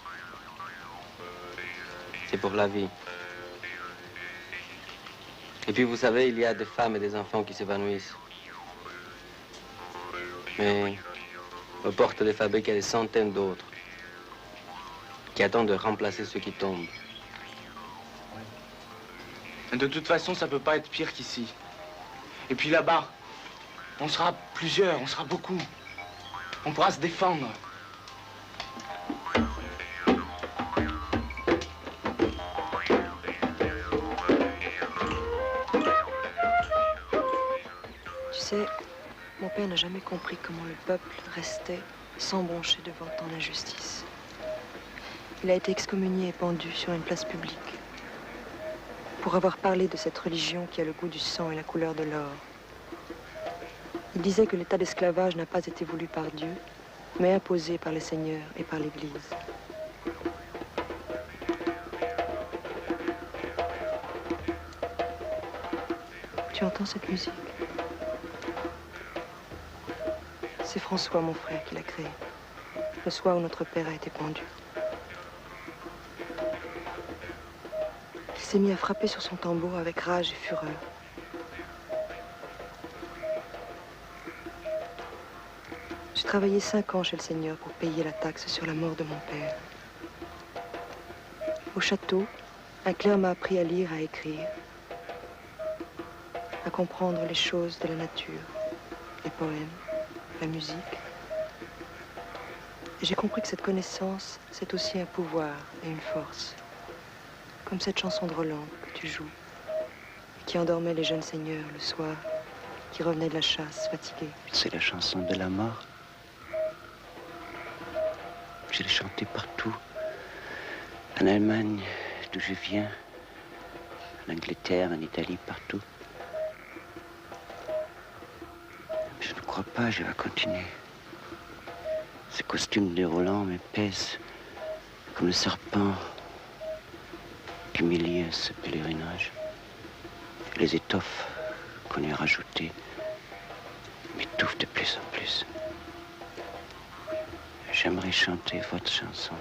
C'est pour la vie. Et puis, vous savez, il y a des femmes et des enfants qui s'évanouissent. Mais aux portes des fabriques, il y a des centaines d'autres qui attendent de remplacer ceux qui tombent. De toute façon, ça peut pas être pire qu'ici. Et puis là-bas, on sera plusieurs, on sera beaucoup. On pourra se défendre. Tu sais, mon père n'a jamais compris comment le peuple restait sans broncher devant tant d'injustice. Il a été excommunié et pendu sur une place publique pour avoir parlé de cette religion qui a le goût du sang et la couleur de l'or. Il disait que l'état d'esclavage n'a pas été voulu par Dieu, mais imposé par les seigneurs et par l'Église. Tu entends cette musique? C'est François, mon frère, qui l'a créée, le soir où notre père a été pendu. Il s'est mis à frapper sur son tambour avec rage et fureur. J'ai travaillé 5 ans chez le Seigneur pour payer la taxe sur la mort de mon père. Au château, Un clerc m'a appris à lire, à écrire, à comprendre les choses de la nature, les poèmes, la musique. Et j'ai compris que cette connaissance, c'est aussi un pouvoir et une force. Comme cette chanson de Roland que tu joues, qui endormait les jeunes seigneurs le soir, qui revenaient de la chasse, fatigués. C'est la chanson de la mort. Je l'ai chantée partout. En Allemagne, d'où je viens, en Angleterre, en Italie, partout. Je ne crois pas, je vais continuer. Ce costume de Roland me pèse comme le serpent qui humilie ce pèlerinage. Les étoffes qu'on y a rajoutées m'étouffent de plus en plus. J'aimerais chanter votre chanson.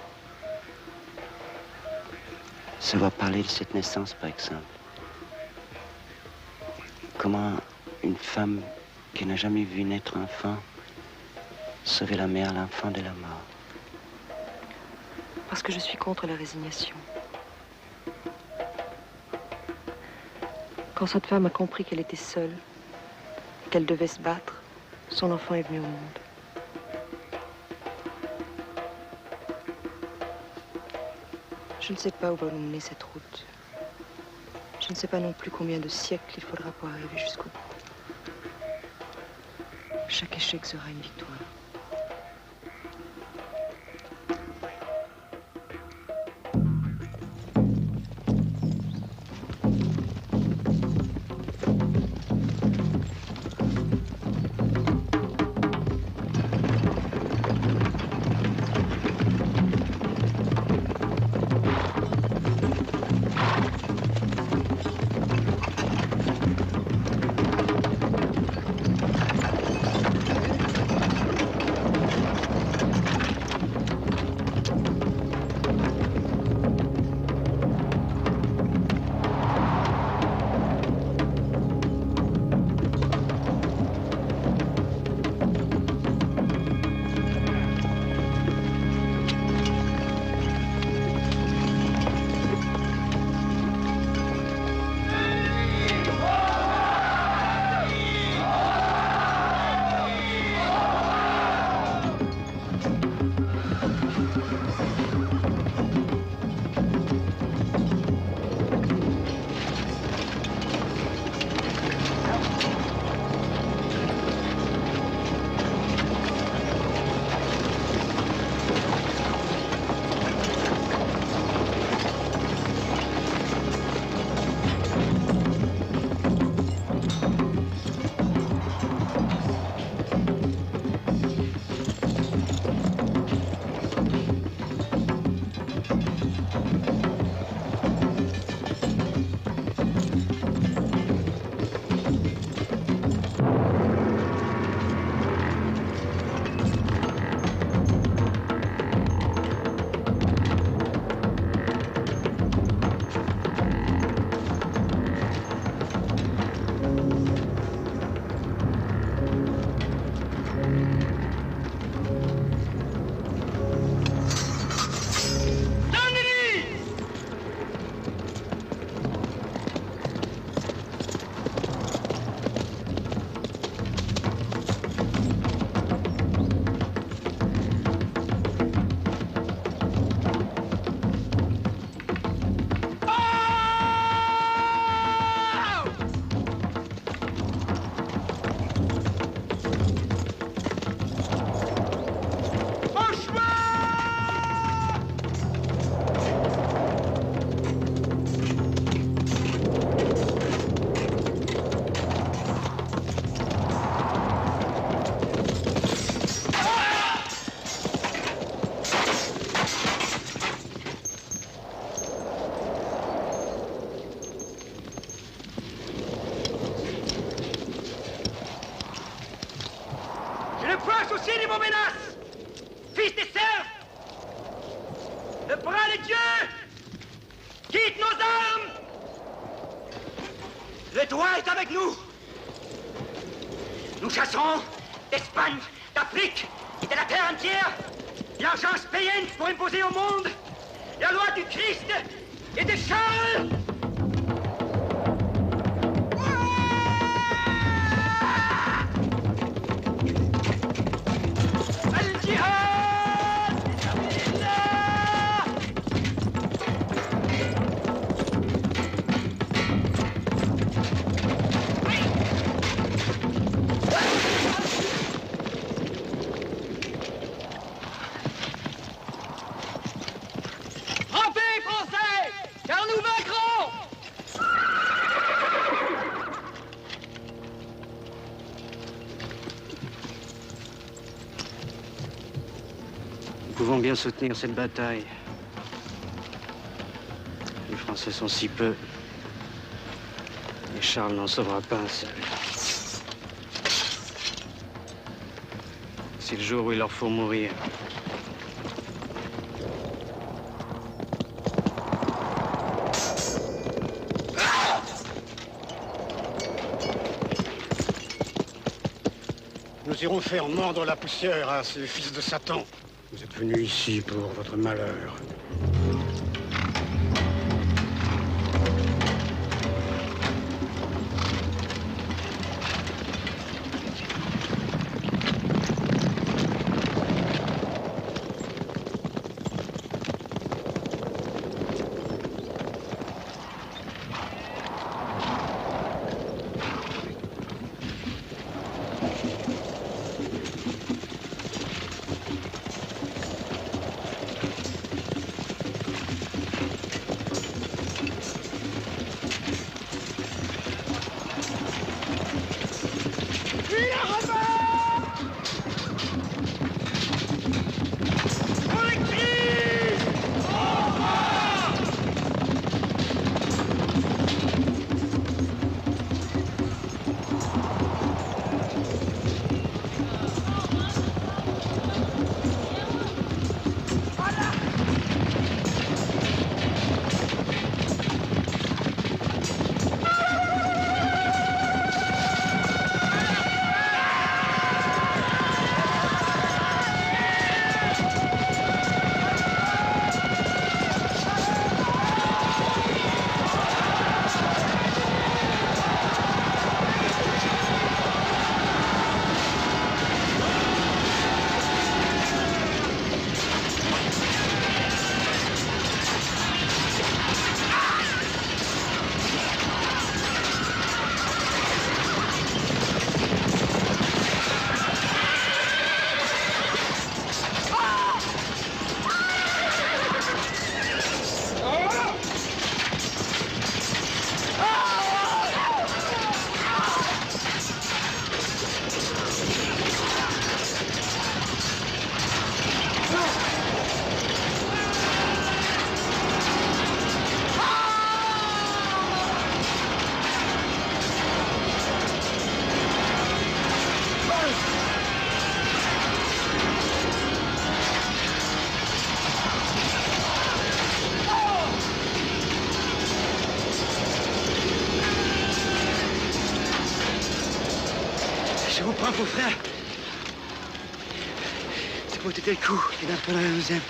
Ça va parler de cette naissance, par exemple. Comment une femme qui n'a jamais vu naître un enfant sauver la mère, l'enfant de la mort. Parce que je suis contre la résignation. Quand cette femme a compris qu'elle était seule et qu'elle devait se battre, son enfant est venu au monde. Je ne sais pas où va nous mener cette route. Je ne sais pas non plus combien de siècles il faudra pour arriver jusqu'au bout. Chaque échec sera une victoire. soucier de vos menaces, fils des serfs. Le bras de Dieu quitte nos armes. Le droit est avec nous. Nous chasserons d'Espagne, d'Afrique et de la terre entière l'argent païenne pour imposer au monde la loi du Christ et de Charles. Nous pouvons bien soutenir cette bataille. Les Français sont si peu. Et Charles n'en sauvera pas un seul. C'est le jour où il leur faut mourir. Nous irons faire mordre la poussière à ces fils de Satan. Vous êtes venus ici pour votre malheur. Je vous prends pour frère. C'est pour t'aider le coup, et d'un peu dans la deuxième.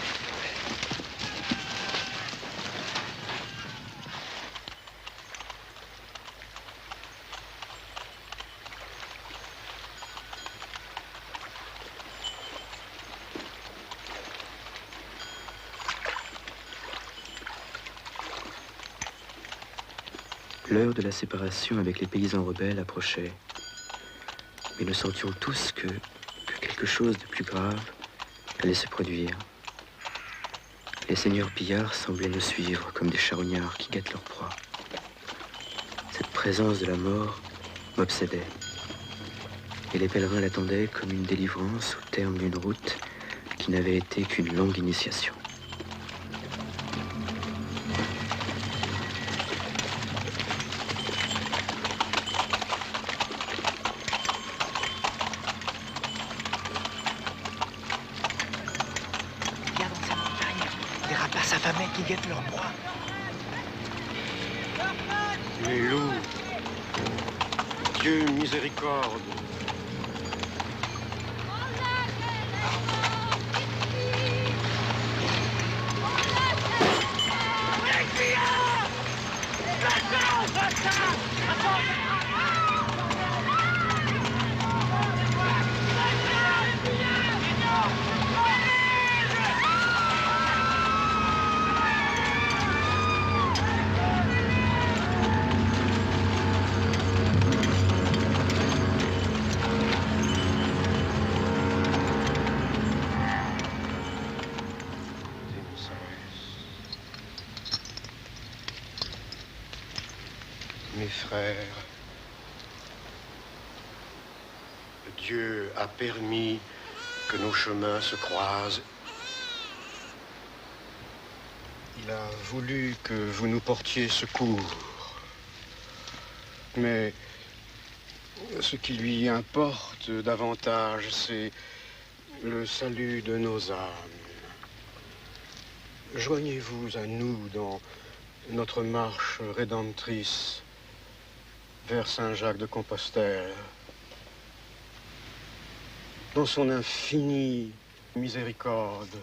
L'heure de la séparation avec les paysans rebelles approchait. Mais nous sentions tous que quelque chose de plus grave allait se produire. Les seigneurs pillards semblaient nous suivre comme des charognards qui guettent leur proie. Cette présence de la mort m'obsédait. Et les pèlerins l'attendaient comme une délivrance au terme d'une route qui n'avait été qu'une longue initiation. Qui guettent leur proie. Les loups. Dieu miséricorde. Requiem! Mes frères, Dieu a permis que nos chemins se croisent. Il a voulu que vous nous portiez secours. Mais ce qui lui importe davantage, c'est le salut de nos âmes. Joignez-vous à nous dans notre marche rédemptrice vers Saint-Jacques-de-Compostelle. Dans son infinie miséricorde,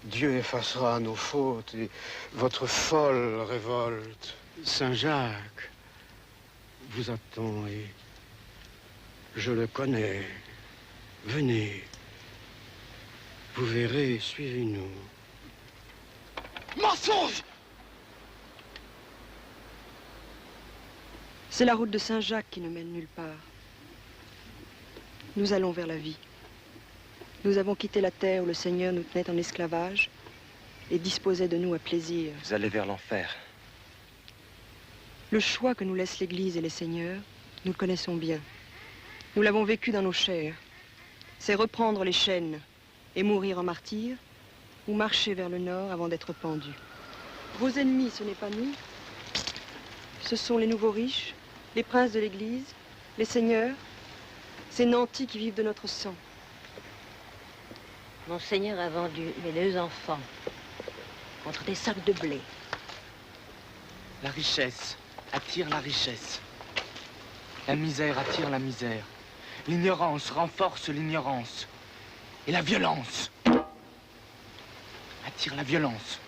Dieu effacera nos fautes et votre folle révolte. Saint-Jacques vous attend et je le connais. Venez, vous verrez, suivez-nous. Mensonge! C'est la route de Saint-Jacques qui ne mène nulle part. Nous allons vers la vie. Nous avons quitté la terre où le Seigneur nous tenait en esclavage et disposait de nous à plaisir. Vous allez vers l'enfer. Le choix que nous laissent l'Église et les seigneurs, nous le connaissons bien. Nous l'avons vécu dans nos chairs. C'est reprendre les chaînes et mourir en martyr, ou marcher vers le nord avant d'être pendu. Vos ennemis, ce n'est pas nous. Ce sont les nouveaux riches, les princes de l'Église, les seigneurs, ces nantis qui vivent de notre sang. Mon Seigneur a vendu mes 2 enfants contre des sacs de blé. La richesse attire la richesse. La misère attire la misère. L'ignorance renforce l'ignorance. Et la violence attire la violence.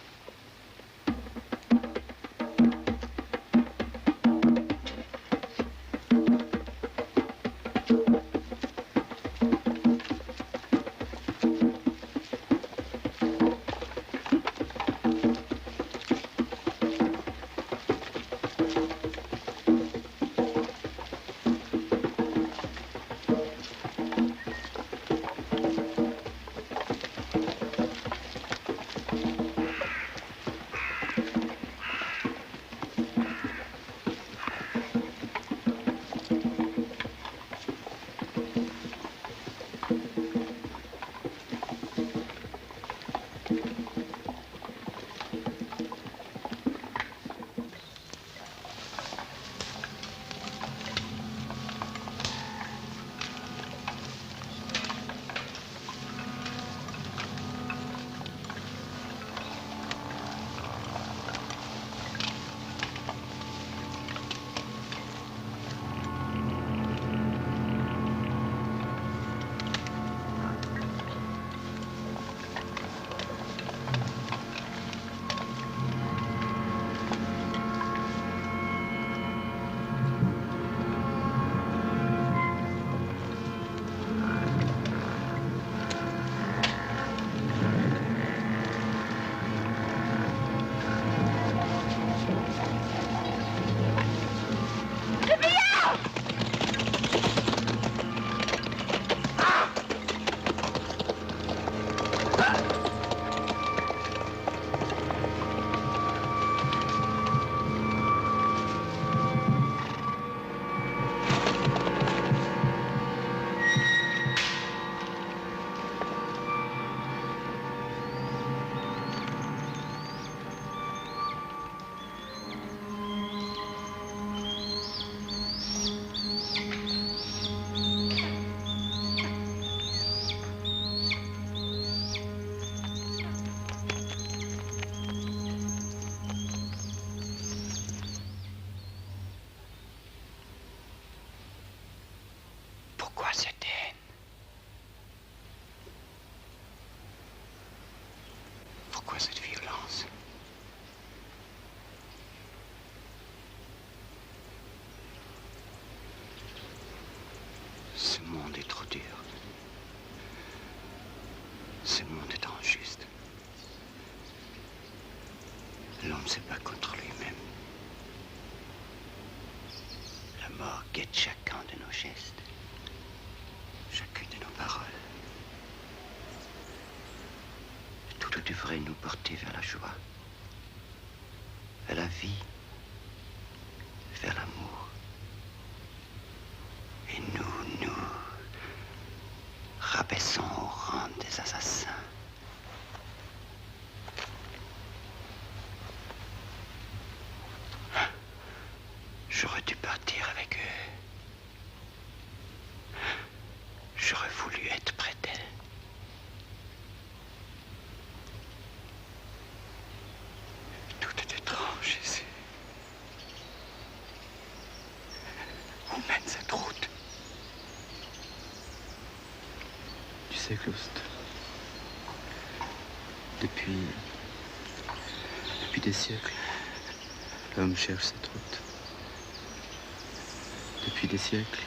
monde est trop dur. Ce monde est injuste. L'homme se bat contre lui-même. La mort guette chacun de nos gestes, chacune de nos paroles. Tout devrait nous porter vers la joie, vers la vie, vers l'amour. Et nous rabaissons au rang des assassins. J'aurais dû partir avec eux. J'aurais voulu être près d'elle. Tout est étrange ici. Où mène cette route? Tu sais, Cloust, depuis des siècles, l'homme cherche cette route. Depuis des siècles,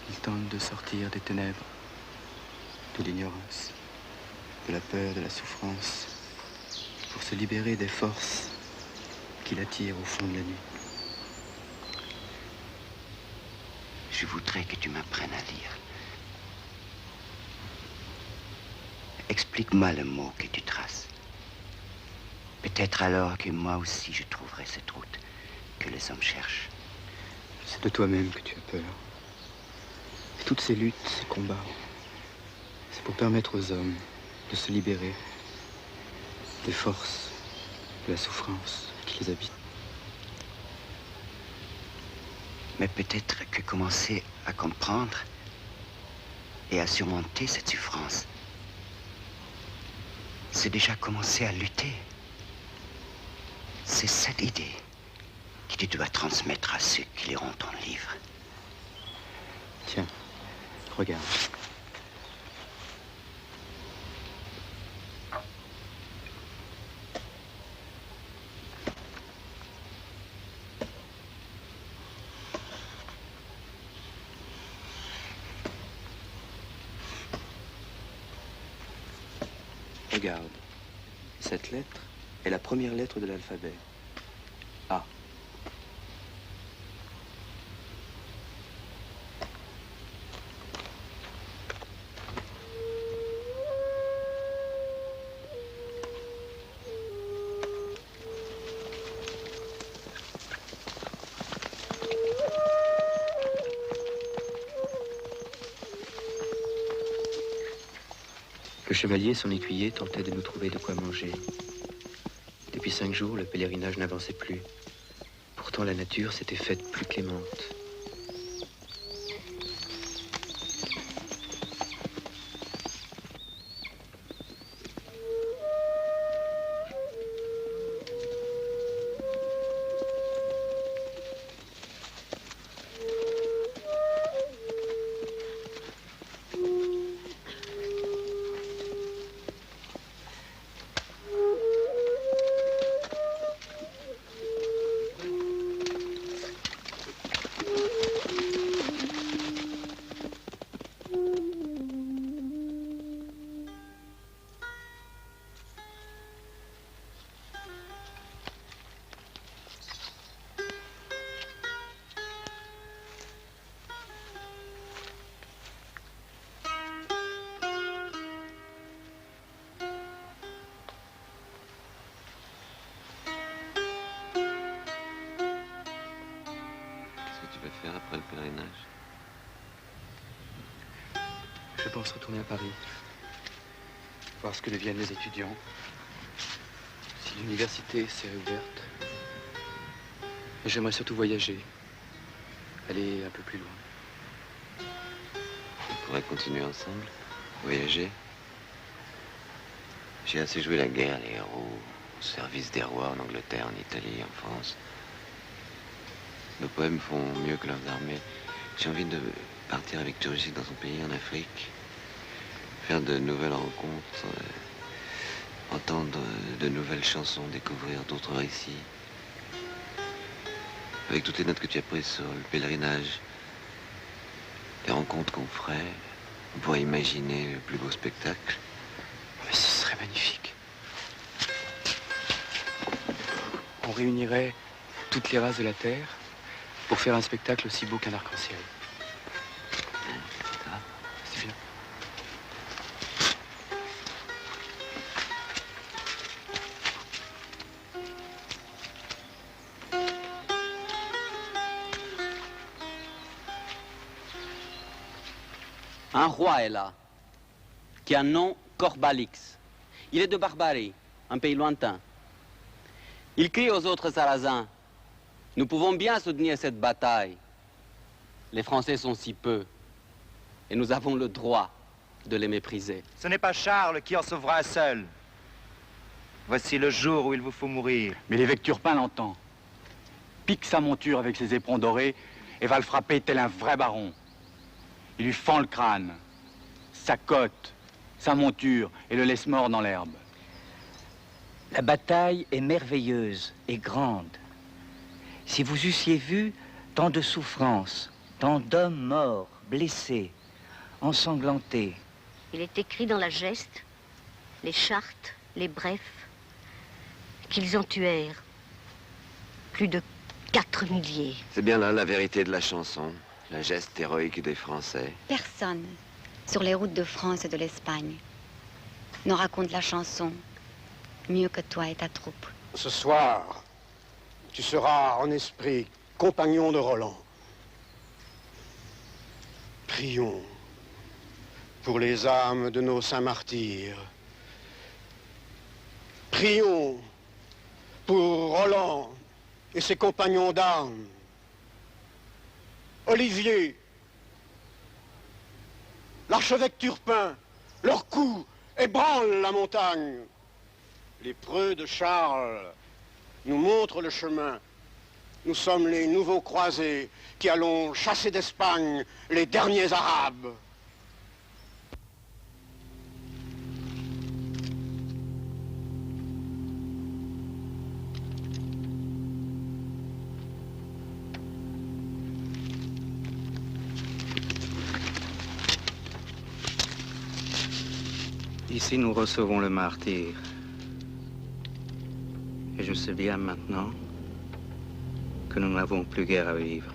il tente de sortir des ténèbres, de l'ignorance, de la peur, de la souffrance, pour se libérer des forces qui l'attirent au fond de la nuit. Je voudrais que tu m'apprennes à lire. Explique-moi le mot que tu traces. Peut-être alors que moi aussi je trouverai cette route que les hommes cherchent. C'est de toi-même que tu as peur. Et toutes ces luttes, ces combats, c'est pour permettre aux hommes de se libérer des forces, de la souffrance qui les habite. Mais peut-être que commencer à comprendre et à surmonter cette souffrance, c'est déjà commencer à lutter. C'est cette idée que tu dois transmettre à ceux qui liront ton livre. Tiens, regarde. Regarde, cette lettre est la première lettre de l'alphabet. A. Le chevalier et son écuyer tentaient de nous trouver de quoi manger. Depuis 5 jours, le pèlerinage n'avançait plus. Pourtant, la nature s'était faite plus clémente. Faire après le pèlerinage? Je pense retourner à Paris, voir ce que deviennent les étudiants, si l'université s'est réouverte. Et j'aimerais surtout voyager, aller un peu plus loin. On pourrait continuer ensemble, voyager. J'ai assez joué la guerre, les héros, au service des rois en Angleterre, en Italie, en France. Nos poèmes font mieux que leurs armées. J'ai envie de partir avec Turgis dans son pays, en Afrique. Faire de nouvelles rencontres, entendre de nouvelles chansons, découvrir d'autres récits. Avec toutes les notes que tu as prises sur le pèlerinage. des rencontres qu'on ferait. On pourrait imaginer le plus beau spectacle. Mais ce serait magnifique. On réunirait toutes les races de la Terre pour faire un spectacle aussi beau qu'un arc-en-ciel. C'est bien. Un roi est là, qui a un nom Corbalix. Il est de Barbarie, un pays lointain. Il crie aux autres Sarrasins, nous pouvons bien soutenir cette bataille. Les Français sont si peu, et nous avons le droit de les mépriser. Ce n'est pas Charles qui en sauvera un seul. Voici le jour où il vous faut mourir. Mais l'évêque Turpin l'entend. Pique sa monture avec ses éperons dorés et va le frapper tel un vrai baron. Il lui fend le crâne, sa cotte, sa monture et le laisse mort dans l'herbe. La bataille est merveilleuse et grande. Si vous eussiez vu tant de souffrances, tant d'hommes morts, blessés, ensanglantés. Il est écrit dans la geste, les chartes, les brefs, qu'ils en tuèrent plus de 4 milliers. C'est bien là la vérité de la chanson, la geste héroïque des Français. Personne, sur les routes de France et de l'Espagne, ne raconte la chanson mieux que toi et ta troupe. Ce soir, tu seras en esprit compagnon de Roland. Prions pour les âmes de nos saints martyrs. Prions pour Roland et ses compagnons d'armes. Olivier, l'archevêque Turpin, leur coup ébranle la montagne. Les preux de Charles nous montrent le chemin. Nous sommes les nouveaux croisés qui allons chasser d'Espagne les derniers Arabes. Ici, nous recevons le martyr. Et je sais bien maintenant que nous n'avons plus guère à vivre.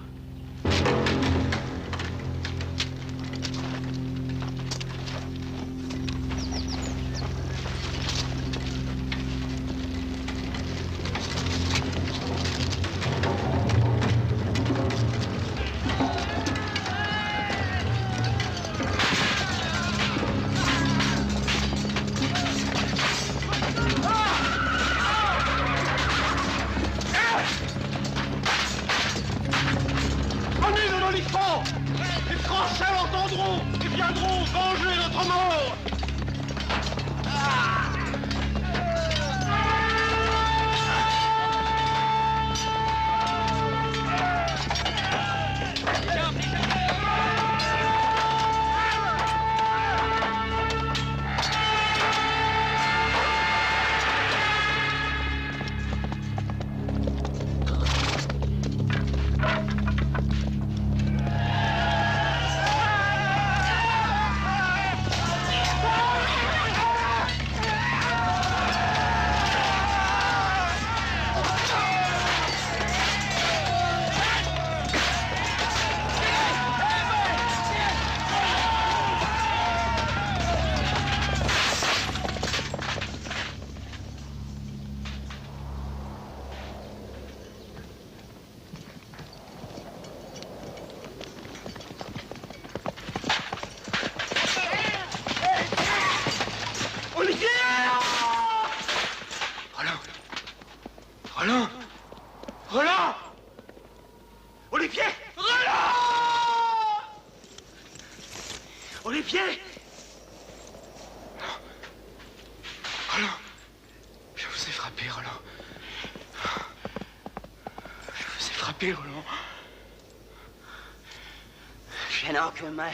Je n'en que main.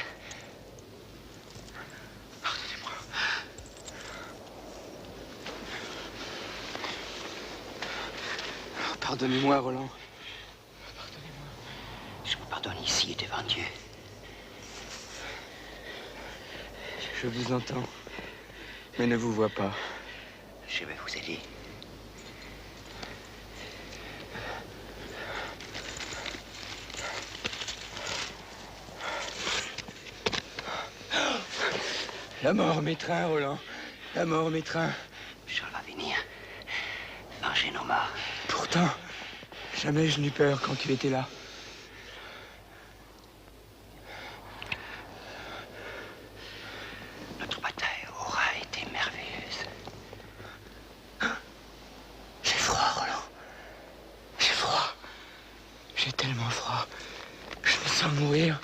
Pardonnez-moi. Pardonnez-moi, Roland. Je vous pardonne ici devant Dieu. Je vous entends, mais ne vous vois pas. Je vais vous aider. La mort m'étreint, Roland. La mort m'étreint. Charles va venir. Venger nos morts. Pourtant, jamais je n'eus peur quand tu étais là. Notre bataille aura été merveilleuse. J'ai froid, Roland. J'ai froid. J'ai tellement froid. Je me sens mourir.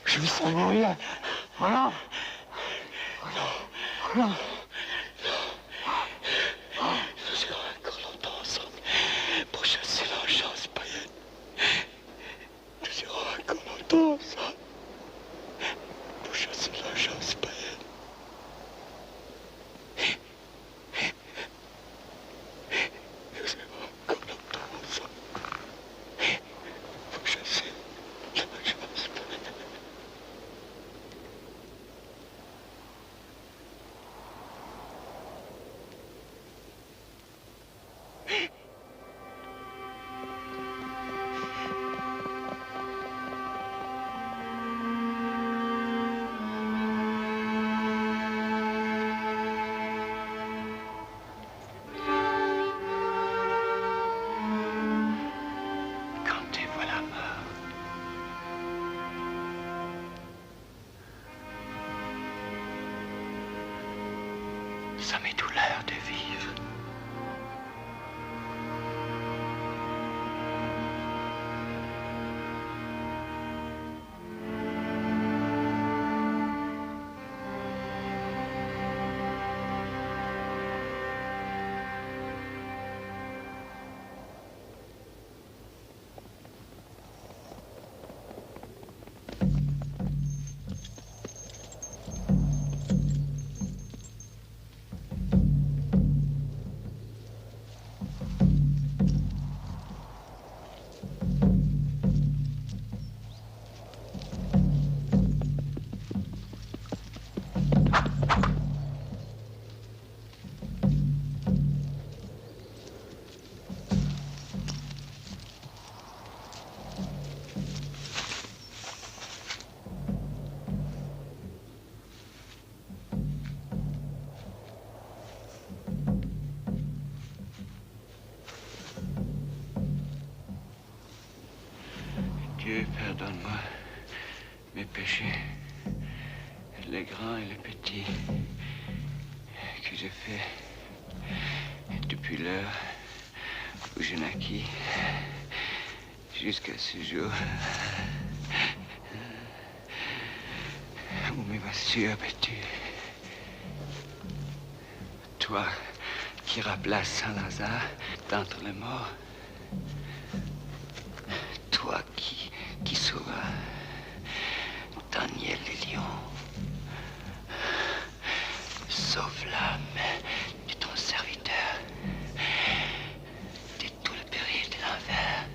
Je me sens mourir. Roland. Roland. Nous irons encore longtemps ensemble pour chasser l'enchance païenne. Nous irons encore longtemps ensemble pour chasser l'enchance païenne. Nous irons encore longtemps ensemble pour chasser l'enchance païenne. Cantez-vous la mort. Ça m'est douleur de vivre. Dieu, pardonne-moi mes péchés, les grands et les petits, que j'ai fait depuis l'heure où je naquis jusqu'à ce jour où me voici abattu. Toi qui remplaces Saint-Lazare d'entre les morts, toi qui sauva Daniel le lion, sauve l'âme de ton serviteur de tout le péril de l'enfer.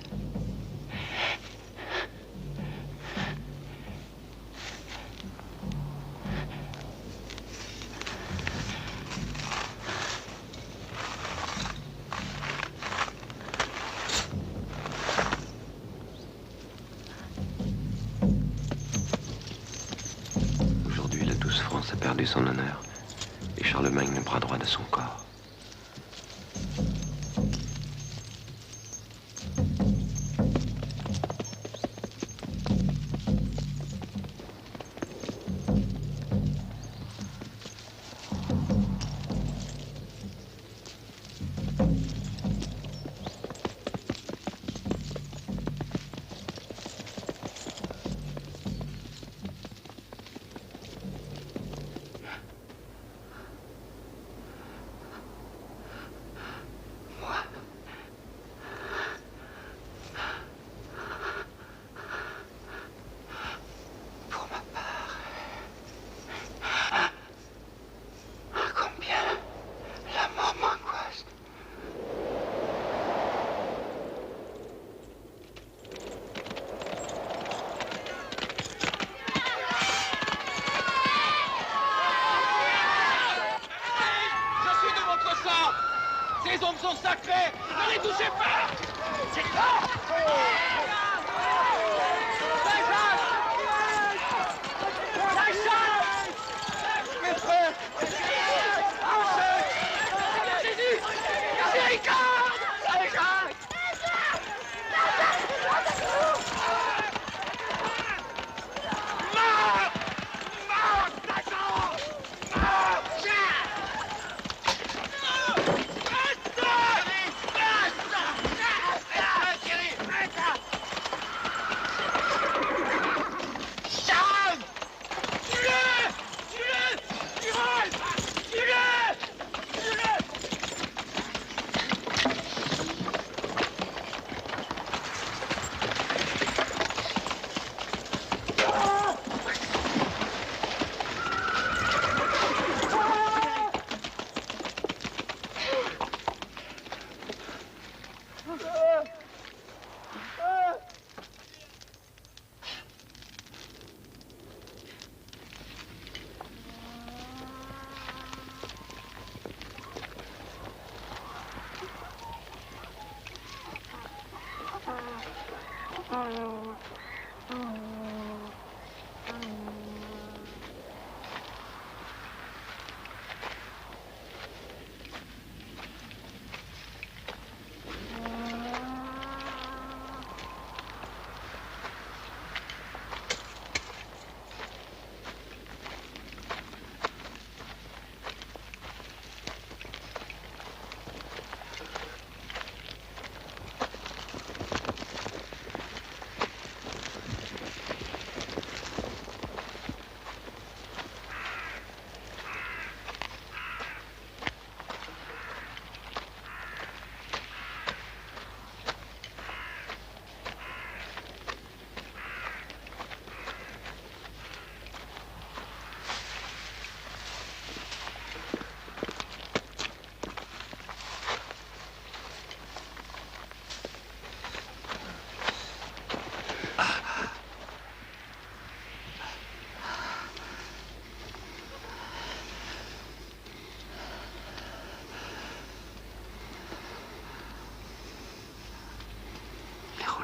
France a perdu son honneur et Charlemagne le bras droit de son corps.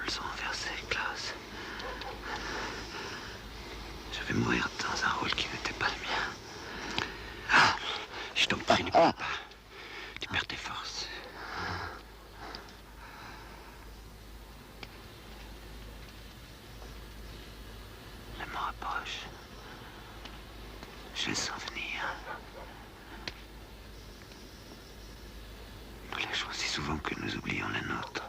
Sont inversés, Klaus. Je vais mourir dans un rôle qui n'était pas le mien. Ah, je t'en prie, ne pleure pas. Tu perds tes forces. La mort approche. Je le sens venir. Nous la jouons si souvent que nous oublions la nôtre.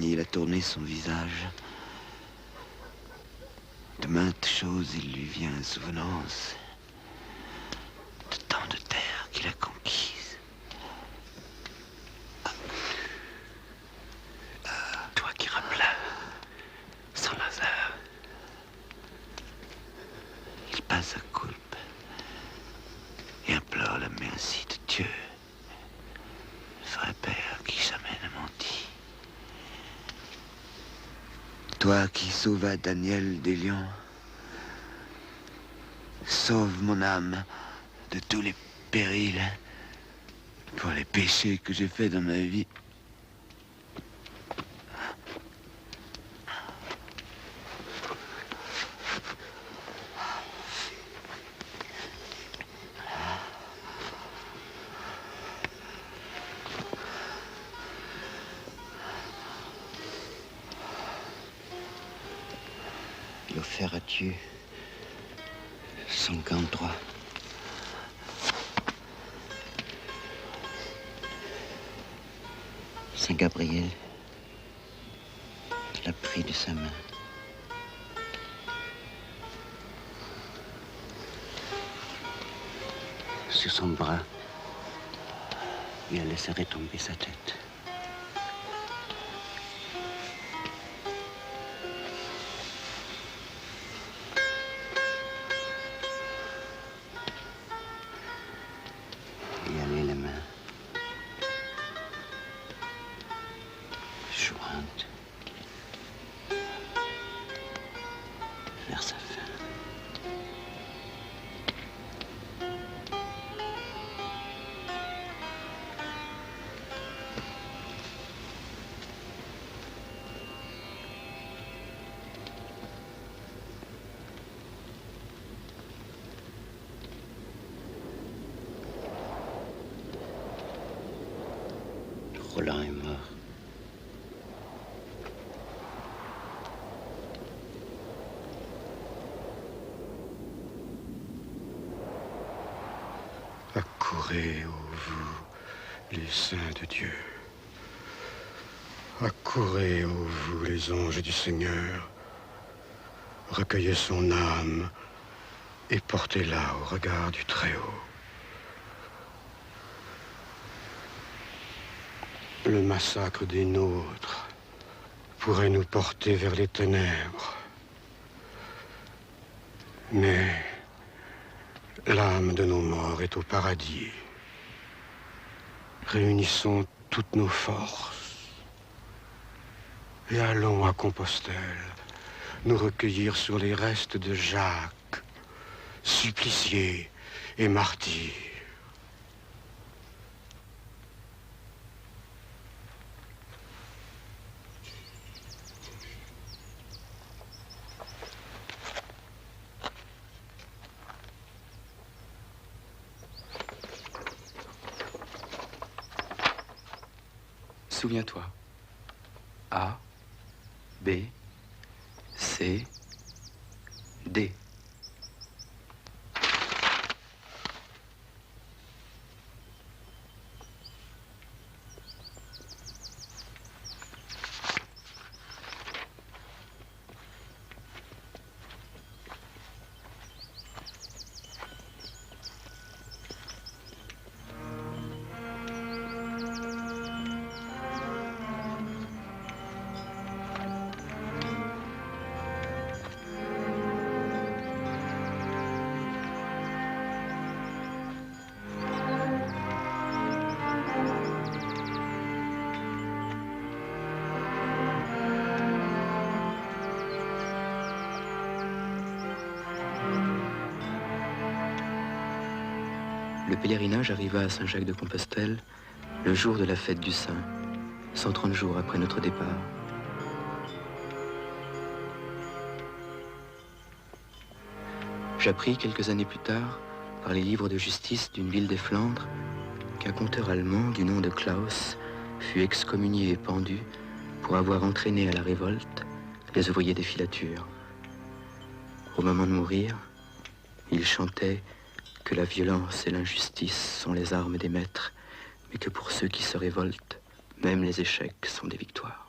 Il a tourné son visage. De maintes choses, il lui vient souvenance de tant de terres qu'il a conquises. Toi qui rappela Saint-Lazare, il passe sa culpe et implore la merci de Dieu, le vrai Père qui jamais ne mentit. Toi qui sauvas Daniel des lions, sauve mon âme de tous les périls pour les péchés que j'ai faits dans ma vie. Offert à Dieu son gant droit. Saint Gabriel l'a pris de sa main. Sur son bras, il a laissé retomber sa tête. Roland est mort. Accourez, ô vous, les saints de Dieu. Accourez, ô vous, les anges du Seigneur. Recueillez son âme et portez-la au regard du Très-Haut. Le massacre des nôtres pourrait nous porter vers les ténèbres. Mais l'âme de nos morts est au paradis. Réunissons toutes nos forces et allons à Compostelle, nous recueillir sur les restes de Jacques, supplicié et martyr. Souviens-toi. A, B, C, D. Le pèlerinage arriva à Saint-Jacques-de-Compostelle le jour de la fête du Saint, 130 jours après notre départ. J'appris quelques années plus tard, par les livres de justice d'une ville des Flandres, qu'un conteur allemand du nom de Klaus fut excommunié et pendu pour avoir entraîné à la révolte les ouvriers des filatures. Au moment de mourir, il chantait que la violence et l'injustice sont les armes des maîtres, mais que pour ceux qui se révoltent, même les échecs sont des victoires.